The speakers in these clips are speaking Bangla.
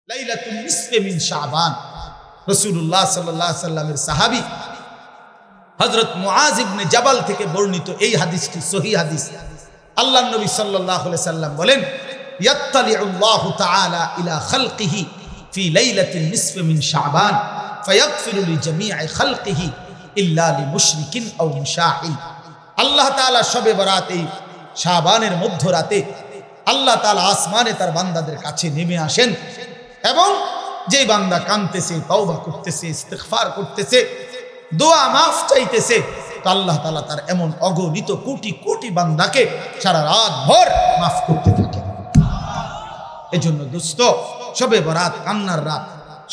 লাইলাতুল নিসফে মিন শাবান। রাসূলুল্লাহ সাল্লাল্লাহু আলাইহি সাল্লামের সাহাবী হযরত মুআজ ইবনে জাবাল থেকে বর্ণিত এই হাদিসটি সহিহ হাদিস। আল্লাহর নবী সাল্লাল্লাহু আলাইহি সাল্লাম বলেন, ইয়াত্তালিউল্লাহু তাআলা ইলা খালকিহি ফি লাইলাতিন নিসফি মিন শাবান ফায়াগফিরু লিজামিই খালকিহি ইল্লা লিমুশরিকিন আও মুশাহিন। আল্লাহ তাআলা শবে বরাত এই শাবানের মধ্যরাতে আল্লাহ তাআলা আসমানে তার বান্দাদের কাছে নেমে আসেন এবং যেই বান্দা কাঁদতেছে, তওবা করতেছে, ইস্তিগফার করতেছে, দোয়া মাফ চাইতেছে, তো আল্লাহ তাআলা তার এমন অগণিত কোটি কোটি বান্দাকে সারা রাত ভর মাফ করতে থাকে। এজন্য দোস্ত, শবে বরাত কান্নার রাত,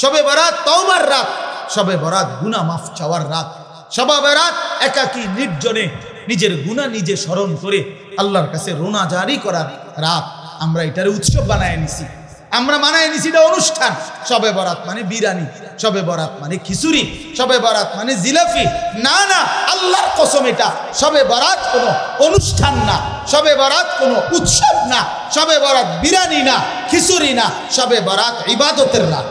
শবে বরাত তওবার রাত, শবে বরাত গুনাহ মাফ চাওয়ার রাত, শবে বরাত একাকী নির্জনে নিজের গুনাহ নিজে স্মরণ করে আল্লাহর কাছে রোনা জারি করার রাত। আমরা এটারে উৎসব বানায় নিছি, আমরা মানায় নিছি এটা অনুষ্ঠান। শবে বরাত মানে বিরিয়ানি, শবে বরাত মানে খিচুড়ি, শবে বরাত মানে জিলাপি। না না, আল্লাহর কসম, এটা শবে বরাত কোনো অনুষ্ঠান না, শবে বরাত কোনো উৎসব না, শবে বরাত বিরিয়ানি না, খিচুড়ি না, শবে বরাত ইবাদতের রাত।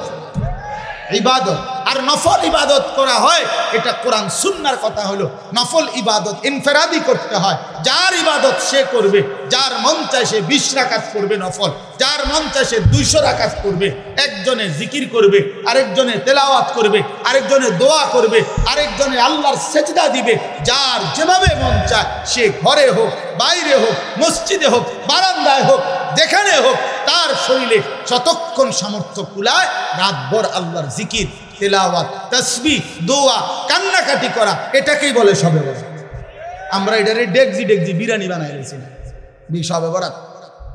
ইবাদত আর নফল ইবাদত করা হয়, এটা কোরআন সুন্নাহর কথা হলো। নফল ইবাদত ইনফেরাদি করতে হয়, যার ইবাদত সে করবে, যার মন চায় সে 20 রাকাত করবে নফল, যার মন চায় সে 200 রাকাত করবে। একজনে জিকির করবে, আরেকজনে তেলাওয়াত করবে, আরেকজনে দোয়া করবে, আরেকজনে আল্লাহর সেজদা দিবে। যার যেভাবে মন চায়, সে ঘরে হোক, বাইরে হোক, মসজিদে হোক, বারান্দায় হোক, যেখানে হোক, তার শরীরে যতক্ষণ সামর্থ্য কুলায় রাতভর আল্লাহর জিকির, তেলাওয়াত, তাসবিহ, দোয়া, কান্নাকাটি করা, এটাকেই বলে শবে বরাত। আমরা এটারে ডেকজি ডেকজি বিরিয়ানি বানাই রেছি শবে বরাত।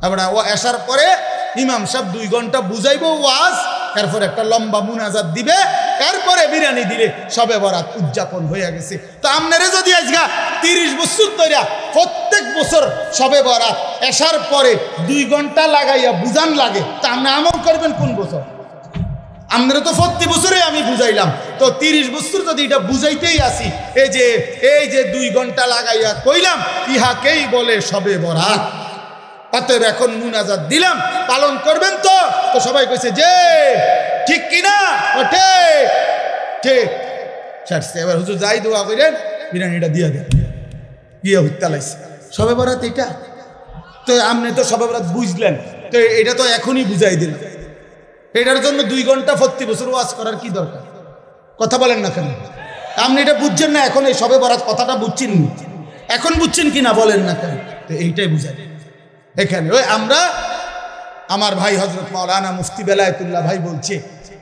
আমরা ও আসার পরে ইমাম সাহেব 2 ঘন্টা বুঝাইবো ওয়াজ, এরপর একটা লম্বা মুনাজাত দিবে, এরপরে বিরিয়ানি দিলে শবে বরাত উদযাপন হয়ে গেছে। তো আপনারা যদি আজকে 30 বছর ধরে প্রত্যেক বছর শবে বরাত আসার পরে 2 ঘন্টা লাগাইয়া বুঝান লাগে, তা আপনি আমল করবেন কোন বছর? আমরা তো প্রতি বছরে আমি বুঝাইলাম, তো 30 বছর যদি এটা বুঝাইতেই আসি, এই যে 2 ঘন্টা লাগাইয়া কইলাম, ইহাকেই বলে শবে বরাত। অতএব এখন মুনাজাত দিলাম, পালন করবেন তো? তো সবাই কইছে যে ঠিক কিনা, ওঠে ঠিক ছাড়ছে। এবার হুজুর যাই দোয়া করেন, বিরিয়ানিটা দিয়ে দেন, গিয়ে হত্যা লাইছে শবে বরাত এটা। তো আপনি তো শবে বরাত বুঝলেন, তো এটা তো এখনই বুঝাই দিলেন। এটার জন্য 2 ঘন্টা প্রতি বছর ওয়াজ করার কি দরকার? কথা বলেন না কেন? আপনি এটা বুঝছেন না, এখন এই শবে বরাত কথাটা বুঝছেন, এখন বুঝছেন কি না বলেন না কেন? তো এইটাই বুঝাই এখানে। ওই আমরা, আমার ভাই হযরত মাওলানা মুফতি বেলায়েতুল্লাহ ভাই বলছে,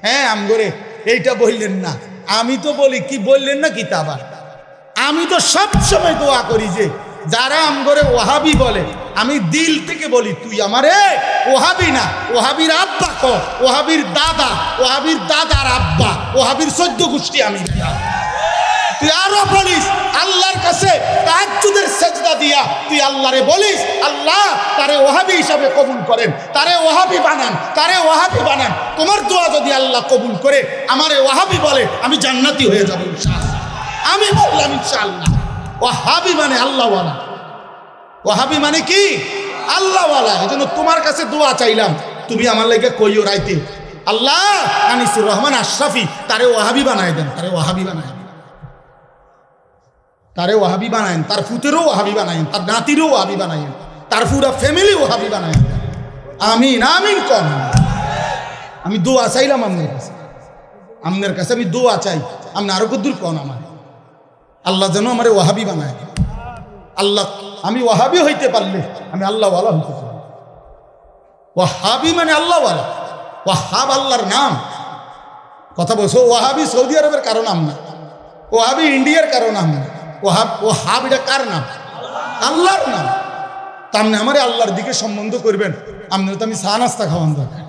হ্যাঁ আমগরে এইটা বললেন না। আমি তো বলি কি বললেন না কি তা আবার? আমি তো সব সময় দোয়া করি যে যারা আমগরে ওয়াহাবি বলে, আমি দিল থেকে বলি, তুই আমারে ওয়াহাবি না, ওয়াহাবির আব্বা ক, ওয়াহাবির দাদা, ওয়াহাবির দাদার আব্বা, ওয়াহাবির 14 গোষ্ঠী আমি। তুই আরো বলিস আল্লাহর কাছে তাহাজ্জুদের সেজদা দিয়া তুই আল্লাহরে বলিস, আল্লাহ তারে ওয়াহাবি হিসাবে কবুল করেন, তারে ওয়াহাবি বানান, তারে ওয়াহাবি বানান। তোমার দোয়া যদি আল্লাহ কবুল করে আমারে ওয়াহাবি বলে, আমি জান্নাতি হয়ে যাব ইনশাআল্লাহ। আমি বললাম ইনশাআল্লাহ। ওয়াহাবি মানে আল্লাহওয়ালা, ওয়াহাবি মানে কি? আল্লাহওয়ালা। এজন্য তোমার কাছে দোয়া চাইলাম, তুমি আমার লাগে কইও রাইতে, আল্লাহ আনিসুর রহমান আশরাফি তারে ওয়াহাবি বানায় দেন, তারে ওয়াহাবি বানায় দেন, তারে ওয়াহাবি বানায়েন, তার ফুতেরও ওয়াহাবি বানায়েন, তার নাতিরও ওয়াহাবি বানায়েন, তার পুরা ফ্যামিলি ওয়াহাবি বানায়েন। আমিন আমিন কন। আমি দোয়া চাইলাম আপনার কাছে, আপনার কাছে আমি দোয়া চাই, আপনি আরো কদ্দুর কন আমার, আল্লাহ যেন আমার ওয়াহাবি বানায়। আল্লাহ, আমি ওয়াহাবি হইতে পারলে আমি আল্লাহওয়ালা হইতে পারি। ওয়াহাবি মানে আল্লাহওয়ালা, ওয়াহাব আল্লাহর নাম। কথা বলছো, ওয়াহাবি সৌদি আরবের কারো নাম না, ওয়াহাবি ইন্ডিয়ার কারো নাম না, ওয়াহাব এটা কার নাম? আল্লাহর নাম। তা আপনি আমার আল্লাহর দিকে সম্বন্ধ করবেন, আপনার তো আমি চা নাস্তা খাওয়ান দরকার।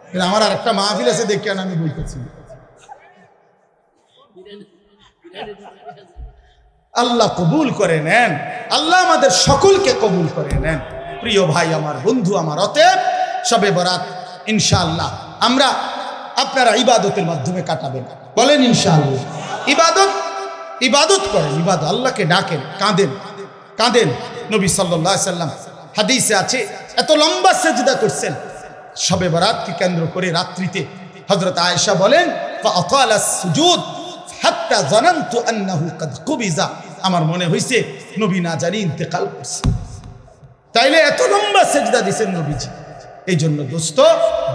কিন্তু আমার আর একটা মাহফিল আছে দেখে আমি বলতেছি, আল্লাহ কবুল করে নেন, আল্লাহ আমাদের সকলকে কবুল করে নেন। প্রিয় ভাই আমার, বন্ধু আমার, অতএব শবে বরাত ইনশাআল্লাহ আমরা আপনারা ইবাদতের মাধ্যমে কাটাবেন। বলেন ইনশাআল্লাহ। ইবাদত করেন, ইবাদত, আল্লাহকে ডাকেন, কাঁদেন। নবী সাল্লাল্লাহু আলাইহি সাল্লাম হাদিসে আছে, এত লম্বা সেজদা করছেন, শবে বরাতকে কেন্দ্র করে রাত্রিতে হযরত আয়েশা বলেন ফাআতালা সুজুদ হাত্তা জানানতু আন্নাহু কাদ কুবিজা, আমার মনে হইছে নবী না জানি ইন্তেকাল করছে। তাইলে এত লম্বা সেজদা দিছেন নবীজি। এই জন্য দোস্ত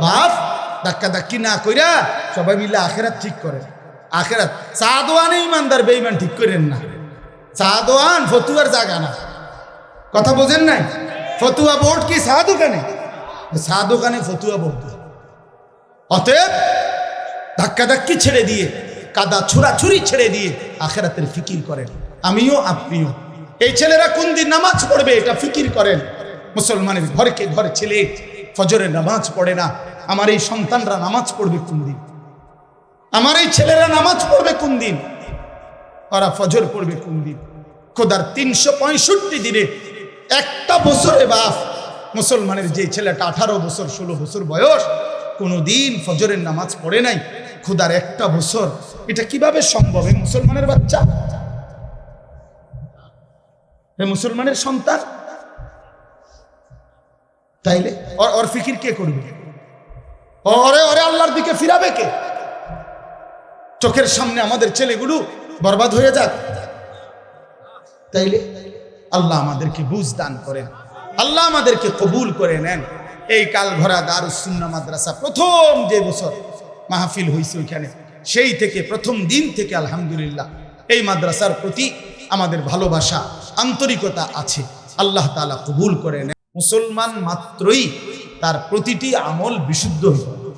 বাপ ধাক্কা ধাক্কি না কইরা সবাই মিলে আখেরাত ঠিক করেন। আখেরাত চা দোয়ানে ইমানদার বেঈমান ঠিক করেন না। চা দোয়ান ফতুয়ার জায়গা না, কথা বোঝেন নাই? ফতুয়া বোর্ড কি চা দোকানে? চা দোকানে ফতুয়া বোর্ড। অতএব ধাক্কা ধাক্কি ছেড়ে দিয়ে, কাদা ছুড়াছুরি ছেড়ে দিয়ে আখেরাতের ফিকির করেন। আমিও আপনিও। এই ছেলেরা কোন দিন নামাজ পড়বে এটা ফিকির করেন। মুসলমানের ঘরকে ঘর ছেলে ফজরের নামাজ পড়ে না, আমার এই সন্তানরা নামাজ পড়বে কোন দিন? আমার এই ছেলেরা নামাজ পড়বে কোন দিন? ওরা ফজর পড়বে কোন দিন? খোদার 365 দিনে একটা বছরে বাপ মুসলমানের যে ছেলেটা 18 বছর 16 বছর বয়স কোনো দিন ফজরের নামাজ পড়ে নাই, খোদার একটা বছর, এটা কিভাবে সম্ভব? এই মুসলমানের বাচ্চা, এই মুসলমানের সন্তান, তাইলে ওর ফিকির কে করবে? ওরে ওরে আল্লাহর দিকে ফিরাবে কে? চোখের সামনে আমাদের ছেলেগুলো বরবাদ হয়ে যাক। তাইলে আল্লাহ আমাদেরকে বুঝ দান করেন, আল্লাহ আমাদেরকে কবুল করে নেন। এই কালঘরা দারুস সুন্নাহ মাদ্রাসা প্রথম যে বছর মাহফিল হয়েছে ওইখানে, সেই থেকে প্রথম দিন থেকে আলহামদুলিল্লাহ এই মাদ্রাসার প্রতি আমাদের ভালোবাসা আন্তরিকতা আছে। আল্লাহ তাআলা কবুল করে নেন। মুসলমান মাত্রই তার প্রতিটি আমল বিশুদ্ধ হইতে হবে।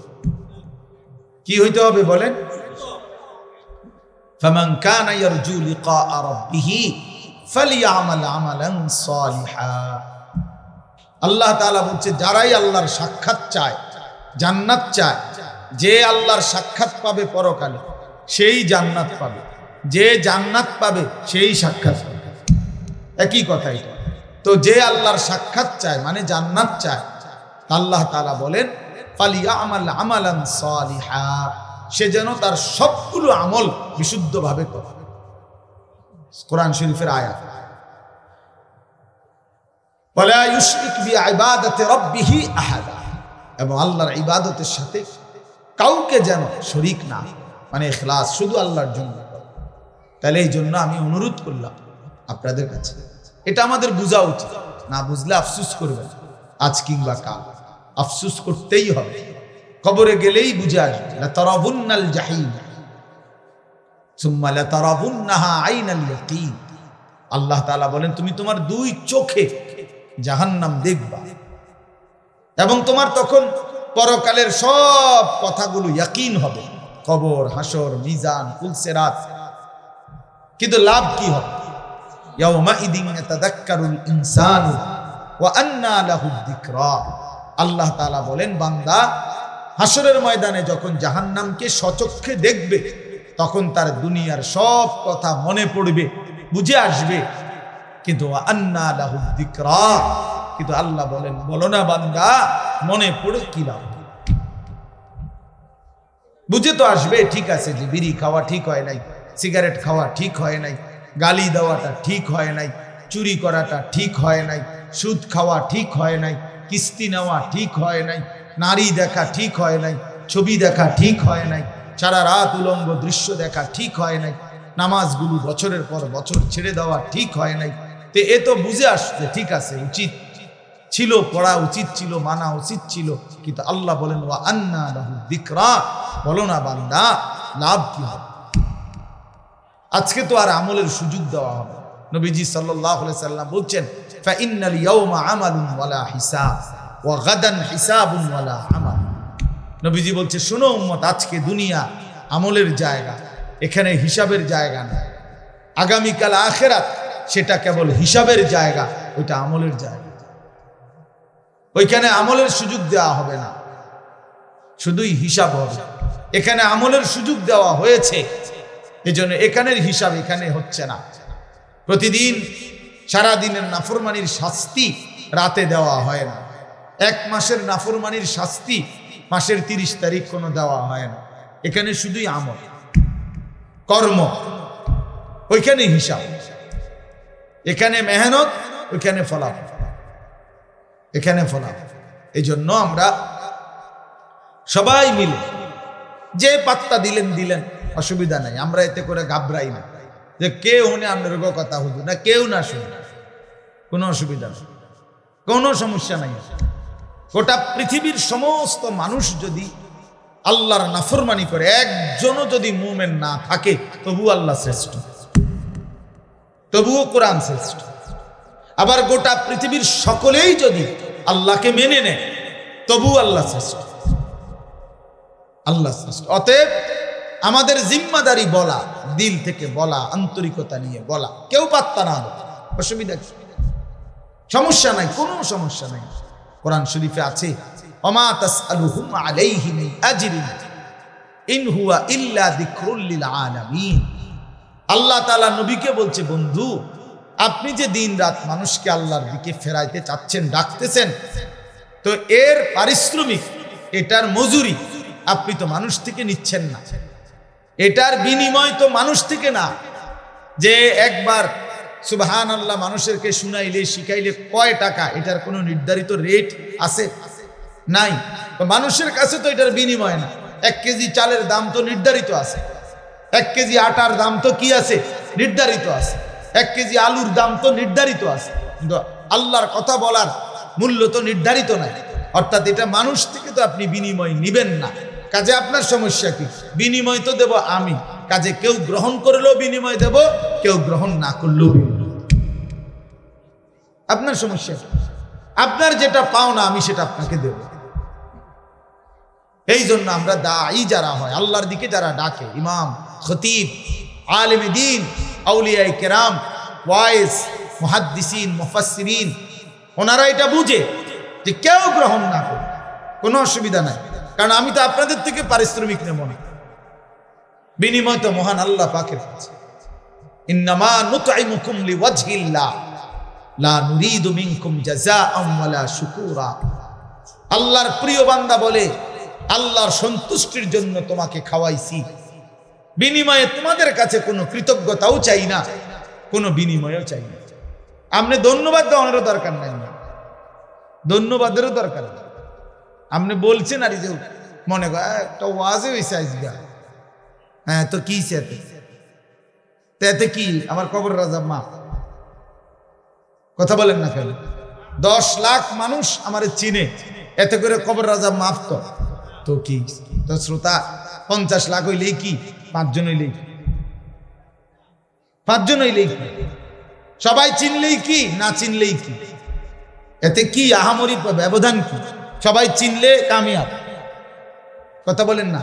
কি হইতে হবে বলেন? ফামান কানা ইয়ারজু লিকা রাব্বিহি ফালিয়ামাল আমালান সালিহা। আল্লাহ তাআলা বলছে যারাই আল্লাহর সাক্ষাৎ চায়, জান্নাত চায়, যে আল্লাহর সাক্ষাৎ পাবে পরকালে সেই জান্নাত পাবে, যে জান্নাত পাবে সেই সাক্ষাৎ পাবে। একই কথা এটা। তো যে আল্লাহর সাক্ষাৎ চায় মানে জান্নাত চায়, আল্লাহ তাআলা বলেন ফালিয়ামাল আমালান সালিহা, সে যেন তার সবগুলো আমল বিশুদ্ধভাবে করে। কোরআন শরীফের আয়াত। ওয়ালা ইউশরিক বিইবাদাতি রাব্বিহি আহাদা, এবং আল্লাহর ইবাদতের সাথে কাউকে যেন শরীক না, মানে ইখলাস শুধু আল্লাহর জন্য। তাহলে এই জন্য আমি অনুরোধ করলাম আপনাদের কাছে, এটা আমাদের বোঝা উচিত। না বুঝলে আফসোস করবেন, আজ কিংবা কাল আফসোস করতেই হবে। কবরে গেলেই বুঝে আসবে লাতারাবুন্নাল জাহিম সুম্মা লাতারাবুন্নাহা আইনাল ইয়াকিন। আল্লাহ তাআলা বলেন তুমি তোমার দুই চোখে জাহান্নাম দেখবা, এবং তোমার তখন পরকালের সব কথাগুলো ইয়াকিন হবে, কবর, হাসর, মিজান, ফুলসিরাত। কিন্তু লাভ কি হবে? ইয়াউমা ইদিন ইয়াতাযাক্কারুল ইনসানু ওয়া আন্না লাহু যিকরা। আল্লাহ তাআলা বলেন বান্দা হাসরের ময়দানে যখন জাহান্নামকে সচক্ষে দেখবে তখন তার দুনিয়ার সব কথা মনে পড়বে, বুঝে আসবে। কিন্তু আন্না লাহু যিকরা, কিন্তু আল্লাহ বলেন বলো না বান্দা মনে পড়ে কি লাভ? বুঝে তো আসবে, ঠিক আছে যে বিড়ি খাওয়া ঠিক হয় নাই, সিগারেট খাওয়া ঠিক হয় নাই, গালি দেওয়াটা ঠিক হয় নাই, চুরি করাটা ঠিক হয় নাই, সুদ খাওয়া ঠিক হয় নাই, কিস্তি নেওয়া ঠিক হয় নাই, নারী দেখা ঠিক হয় নাই, ছবি দেখা ঠিক হয় নাই, সারা রাত উলঙ্গ দৃশ্য দেখা ঠিক হয় নাই, নামাজগুলো বছরের পর বছর ছেড়ে দেওয়া ঠিক হয় নাই। তো এ তো বুঝে আসছে, ঠিক আছে উচিত ছিল, পড়া উচিত ছিল, মানা উচিত ছিল। কিন্তু আল্লাহ বলেন ওয়া আন্না লাহু যিকরা, বলো না বান্দা লাভ কি হবে? আজকে তো আর আমলের সুযোগ দেওয়া হবে। নবীজি সাল্লাল্লাহু আলাইহি সাল্লাম বলছেন ফা ইন্নাল ইয়াউমা আমালুন ওয়ালা হিসাব ওয়া গাদান হিসাবুন ওয়ালা আমাল। নবীজি বলছে শোনো উম্মত, আজকে দুনিয়া আমলের জায়গা, এখানে হিসাবের জায়গা না। আগামীকাল আখিরাত সেটা কেবল হিসাবের জায়গা, ওইটা আমলের জায়গা। ওইখানে আমলের সুযোগ দেওয়া হবে না, শুধুই হিসাব হবে। এখানে আমলের সুযোগ দেওয়া হয়েছে, এজন্য এখানের হিসাব এখানে হচ্ছে না। প্রতিদিন সারা দিনের নাফরমানির শাস্তি রাতে দেওয়া হয় না। এক মাসের নাফরমানির শাস্তি মাসের 30 তারিখ কোনো দেওয়া হয় না। এখানে শুধুই আমল, কর্ম, ওইখানে হিসাব। এখানে মেহনত, ওইখানে ফলাফল, এখানে ফলাফল। এই জন্য আমরা সবাই মিলে যে পাত্তা দিলেন দিলেন, অসুবিধা নাই, আমরা এতে করে ঘাবড়াই না যে কেউ হনে আপনার কথা হুজুর না, কেউ না শুনে, কোনো অসুবিধা নেই, কোনো সমস্যা নাই। গোটা পৃথিবীর সমস্ত মানুষ যদি আল্লাহর নাফরমানি করে, একজনও যদি মুমিন না থাকে, তবুও আল্লাহ শ্রেষ্ঠ, তবুও কোরআন শ্রেষ্ঠ। আবার গোটা পৃথিবীর সকলেই যদি আল্লাহকে মেনে নেয়, তবুও আল্লাহ শ্রেষ্ঠ, আল্লাহ শ্রেষ্ঠ। অতএব আমাদের জিম্মাদারি বলা, দিল থেকে বলা, আন্তরিকতা নিয়ে বলা, কেউ পাত্তা না দেয়, অসুবিধা কি? সমস্যা নাই, কোনো সমস্যা নাই। কোরআন শরীফে আছে, ওমা তাসআলুহুম আলাইহি মিন আজরিন ইন হুয়া ইল্লা যিকরুল লিল আলামিন। আল্লাহ তাআলা নবীকে বলছে, বন্ধু আপনি যে দিন রাত মানুষকে আল্লাহর দিকে ফেরাইতে চাচ্ছেন, ডাকতেছেন, তো এর পারিশ্রমিক, এটার মজুরি আপনি তো মানুষ থেকে নিচ্ছেন না, এটার বিনিময় তো মানুষ থেকে না। যে একবার সুবহানাল্লাহ মানুষেরকে শুনাইলে শিখাইলে কয় টাকা, এটার কোনো নির্ধারিত রেট আছে? নাই। তো মানুষের কাছে তো এটার বিনিময় না। 1 কেজি চালের দাম তো নির্ধারিত আছে, 1 কেজি আটার দাম তো কি আছে? নির্ধারিত আছে, 1 কেজি আলুর দাম তো নির্ধারিত আছে, কিন্তু আল্লাহর কথা বলার মূল্য তো নির্ধারিত নাই। অর্থাৎ এটা মানুষ থেকে তো আপনি বিনিময় নিবেন না। কাজে আপনার সমস্যা কি? বিনিময় তো দেব আমি, কাজে কেউ গ্রহণ করলেও বিনিময় দেব, কেউ গ্রহণ না করলেও বিনিময়। আপনার সমস্যা কি? আপনার যেটা পাও না, আমি সেটা আপনাকে দেব। এই জন্য আমরা দাঈ যারা হয়, আল্লাহর দিকে যারা ডাকে, ইমাম, খতিব, আলেমে দ্বীন, আউলিয়ায়ে কেরাম, ওয়াইজ, মুহাদ্দিসিন, মুফাসসিরিন, ওনারা এটা বুঝে যে কেউ গ্রহণ না করে কোনো অসুবিধা নাই, কারণ আমি তো আপনাদের থেকে পারিশ্রমিক নেব না, বিনিময় তো মহান আল্লাহ পাকের কাছে। ইন্নামা নুতঈমুকুম লিওয়াজহিল্লাহ লা নুরিদু মিনকুম জাযাআন ওয়ালা শুকুরা। আল্লাহর প্রিয় বান্দা বলে, আল্লাহর সন্তুষ্টির জন্য তোমাকে খাওয়াইছি, বিনিময়ে তোমাদের কাছে কোনো কৃতজ্ঞতাও চাই না, কোনো বিনিময়ও চাই না। আপনি ধন্যবাদ দেওয়ারও দরকার নাই, ধন্যবাদেরও দরকার নেই। আপনি বলছেন আর যে মনে কর একটা ওয়াজে হয়েছে আজকে, হ্যাঁ তো কি এতে কি আমার কবর রাজা মাফ, কথা বলেন না কেন? 10 লাখ মানুষ আমার চিনে, এতে করে কবর রাজা মাফ তো কি? তো শ্রোতা 50 লাখ হইলেই কি? 5 জন হইলেই, 5 জন হইলেই কি? সবাই চিনলেই কি, না চিনলেই কি? এতে কি আহামরি ব্যবধান কি? সবাই চিনলে কামিয়াব, কথা বলেন না?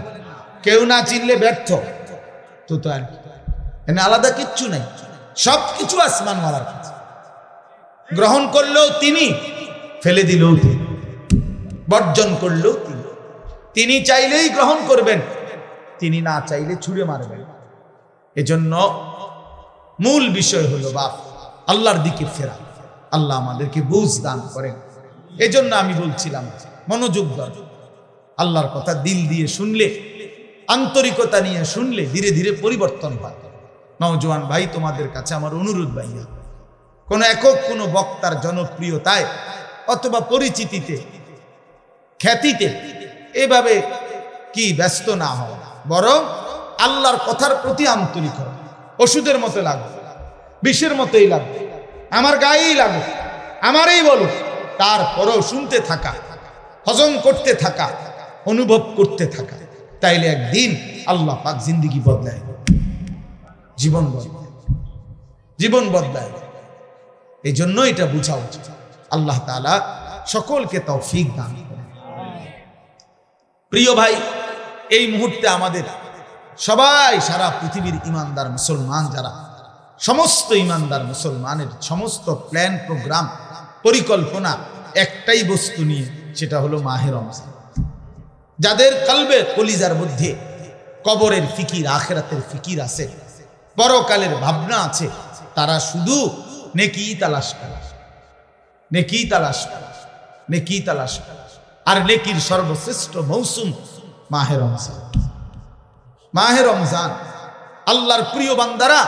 কেউ না চিনলে ব্যর্থ, তো আর এখানে আলাদা কিচ্ছু নাই, সব কিছু আসমানওয়ালার কাছে। গ্রহণ করলেও তিনি, ফেলে দিলেও তিনি, বর্জন করলেও তিনি। তিনি চাইলেই গ্রহণ করবেন, তিনি না চাইলে ছুঁড়ে মারবেন। এজন্য মূল বিষয় হলো বাপ আল্লাহর দিকে ফেরা। আল্লাহ আমাদেরকে বুঝ দান করেন। এজন্য আমি বলছিলাম মনোযোগ দাও, আল্লাহর কথা দিল দিয়ে শুনলে, আন্তরিকতা নিয়ে শুনলে ধীরে ধীরে পরিবর্তন হয়। নওজোয়ান ভাই, তোমাদের কাছে আমার অনুরোধ, ভাইয়া, কোন একক কোন বক্তার জনপ্রিয়তায় অথবা পরিচিতিতে, খ্যাতিতে এভাবে কি ব্যস্ত না হওয়া, বরং আল্লাহর কথার প্রতি আন্তরিক হওয়া। ওষুধের মতো লাগবে, বিষের মতোই লাগবে, আমার গায়েই লাগবে, আমারই বলো, তারপরেও শুনতে থাকা, হজম করতে থাকা, অনুভব করতে থাকা। তাইলে একদিন আল্লাহ পাক জিন্দেগি বদলায়, জীবন বদলায়, জীবন বদলায়। এই জন্য এটা বুঝা উচিত। আল্লাহ তাআলা সকলকে তৌফিক দান করেন। প্রিয় ভাই, এই মুহূর্তে আমাদের সবাই, সারা পৃথিবীর ইমানদার মুসলমান যারা, সমস্ত ইমানদার মুসলমানের সমস্ত প্ল্যান, প্রোগ্রাম, পরিকল্পনা একটাই বস্তু নিয়ে, সেটা হলো মাহে রমজান। যাদের কলবে, কলিজার মধ্যে কবরের ফিকির, আখিরাতের ফিকির আছে, পরকালের ভাবনা আছে, তারা শুধু নেকি তালাশ করে, নেকি তালাশ করে, নেকি তালাশ করে। আর নেকির সর্বশ্রেষ্ঠ মৌসুম মাহে রমজান। মাহে রমজান আল্লাহর প্রিয় বান্দারা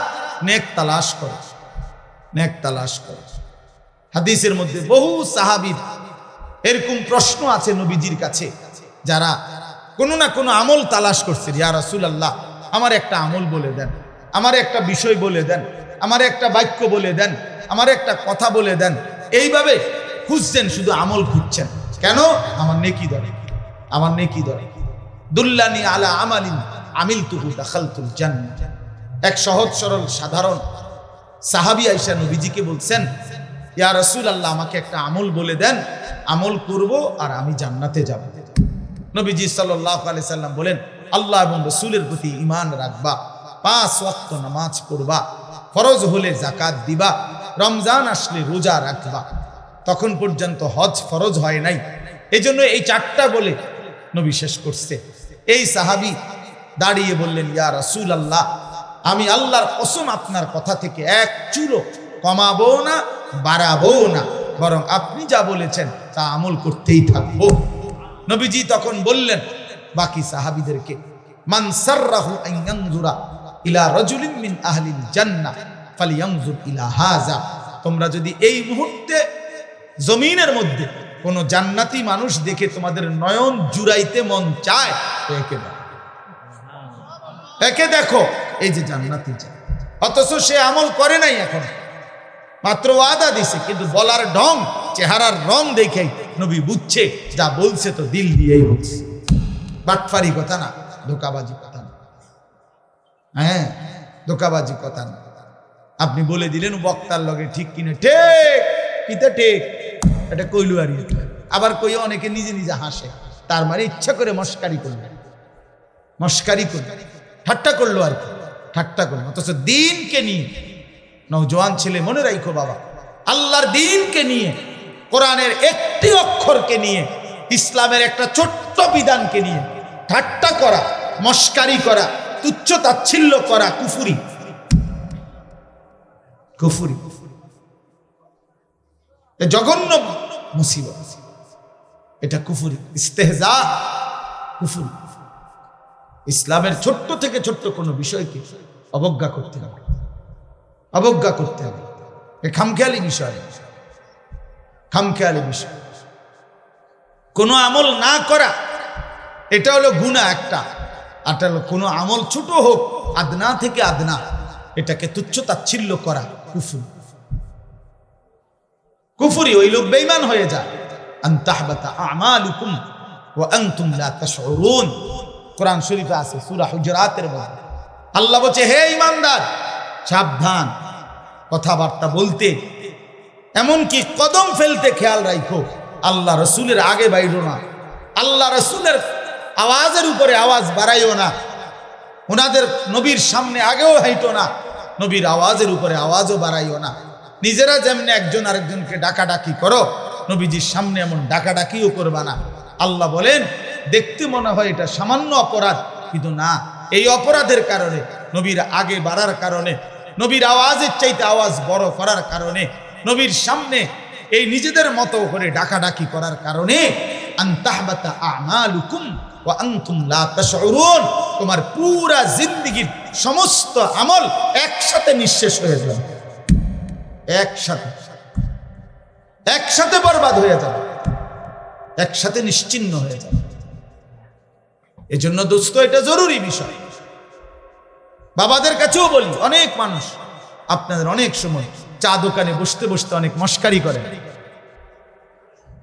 নেক তালাশ করে, নেক তালাশ করে। হাদিসের মধ্যে বহু সাহাবীর এরকম প্রশ্ন আছে নবীজির কাছে, যারা কোনো না কোনো আমল তালাশ করছেন, ইয়া রাসূলুল্লাহ আমার একটা আমল বলে দেন, আমার একটা বিষয় বলে দেন, আমার একটা বাক্য বলে দেন, আমার একটা কথা বলে দেন। এইভাবে খুঁজছেন, শুধু আমল খুঁজছেন। কেন? আমার নেকি ধরে, আমার নেকি ধরে। দুল্লানি আলা আমালিন আমিলতুহু দাখালতুল জান্নাহ। এক সহজ সরল সাধারণ সাহাবী আয়েশা নবীজিকে বলছেন, ইয়া রাসূলুল্লাহ আমাকে একটা আমল বলে দেন, আমল করব আর আমি জান্নাতে যাব। নবীজি সাল্লাল্লাহু আলাইহি সাল্লাম বলেন, আল্লাহ এবং রাসূলের প্রতি ঈমান রাখবা, 5 ওয়াক্ত নামাজ পড়বা, ফরজ হলে যাকাত দিবা, রমজান আসলে রোজা রাখবা। তখন পর্যন্ত হজ ফরজ হয় নাই, এজন্য এই 4টা বলে নবী শেষ করছে। এই সাহাবী দাঁড়িয়ে বললেন, ইয়া রাসূলুল্লাহ আমি আল্লাহর কসম আপনার কথা থেকে এক চুলো কমাবো না, বাড়াবো না, বরং আপনি যা বলেছেন তা আমল করতেই থাকবো। নবীজি তখন বললেন বাকি সাহাবীদেরকে, মান সাররাহু আন ইয়ানজুরা ইলা রাজুলিন মিন আহলিল জান্নাহ ফালইয়ানজুর ইলা হাযা। তোমরা যদি এই মুহূর্তে জমিনের মধ্যে কোনো জান্নাতি মানুষ দেখে তোমাদের নয়ন জুড়াইতে মন চায়, একে দেখো, এই যে জান্নাতি চায়। অথচ সে আমল করে নাই, এখন মাত্র ওয়াদা দিছে, কিন্তু বলার ঢং, চেহারার রং দেখেই নবী বুঝছে যা বলছে তো দিল দিয়েই বলছে। বাটফারি কথা না, ধোকাবাজি কথা না। হ্যাঁ, ধোকাবাজি কথা না। আপনি বলে দিলেন বক্তার লগে ঠিক কিনে, ঠিক কিতা ঠিক, এটা কইলু আর আবার কই অনেকে নিজে নিজে হাসে, তার মানে ইচ্ছা করে মস্কারি করল, মস্কারি করল, ঠাট্টা করলো আর কি, ঠাট্টা করলো। অথচ দিনকে নিয়ে, নওজোয়ান ছেলে মনে রাখো বাবা, আল্লাহর দিনকে নিয়ে, কোরআনের একটি অক্ষরকে নিয়ে, ইসলামের একটা ছোট্ট বিধানকে নিয়ে ঠাট্টা করা, মস্কারি করা, তুচ্ছ তাচ্ছিল্য করা কুফরি, কুফরি, জঘন্য মুসিবত, এটা কুফরি, ইস্তেহজা, কুফরি। ইসলামের ছোট্ট থেকে ছোট্ট কোনো বিষয়কে অবজ্ঞা করতে হবে, অবজ্ঞা করতে হবে। এ খামখেয়ালি বিষয়, খামখেয়ালি বিষয়। কোনো আমল না করা এটা হলো গুনাহ একটা, আর এটা হলো কোনো আমল ছোট হোক, আদনা থেকে আদনা, এটাকে তুচ্ছ তাচ্ছিল্য করা কুফরি, কুফরি। ওই লোক বেঈমান হয়ে যায়। আন তাহবাতা আমালুকুম ওয়া আনতুম লা তাশউরুন, কোরআন শরীফে আছে সূরা হুজুরাতের মধ্যে। আল্লাহ বলছে, হে ঈমানদার সাবধান, কথাবার্তা বলতে, এমনকি কদম ফেলতে খেয়াল রাখো। আল্লাহ রসুলের আগে বাইরো না, আল্লাহ রসুলের আওয়াজের উপরে আওয়াজ বাড়াইও না, ওনাদের নবীর সামনে আগেও হাইটো না, নবীর আওয়াজের উপরে আওয়াজও বাড়াইও না। নিজেরা যেমনি একজন আরেকজনকে ডাকাডাকি করো, নবীজির সামনে এমন ডাকাডাকিও করবা না। আল্লাহ বলেন, দেখতে মনে হয় এটা সামান্য অপরাধ, কিন্তু না, এই অপরাধের কারণে, নবীর আগে বাড়ার কারণে, নবীর আওয়াজের চাইতে আওয়াজ বড় করার কারণে, নবীর সামনে এই নিজেদের মতো করে ডাকাডাকি করার কারণে, আন তাহবাতা আমালুকুম ওয়া আনতুম লা তাশউরুন, তোমার পুরা জিন্দেগীর সমস্ত আমল একসাথে নিঃশেষ হয়ে যাবে, একসাথে, একসাথে বরবাদ হয়ে যাবে, একসাথে নিশ্চিহ্ন হয়ে যাবে। এজন্য দোস্ত, এটা জরুরি বিষয়। বাবাদের কাছেও বলি, অনেক মানুষ আপনাদের অনেক সময় চা দোকানে বসতে বসতে অনেক মস্কারি করেন,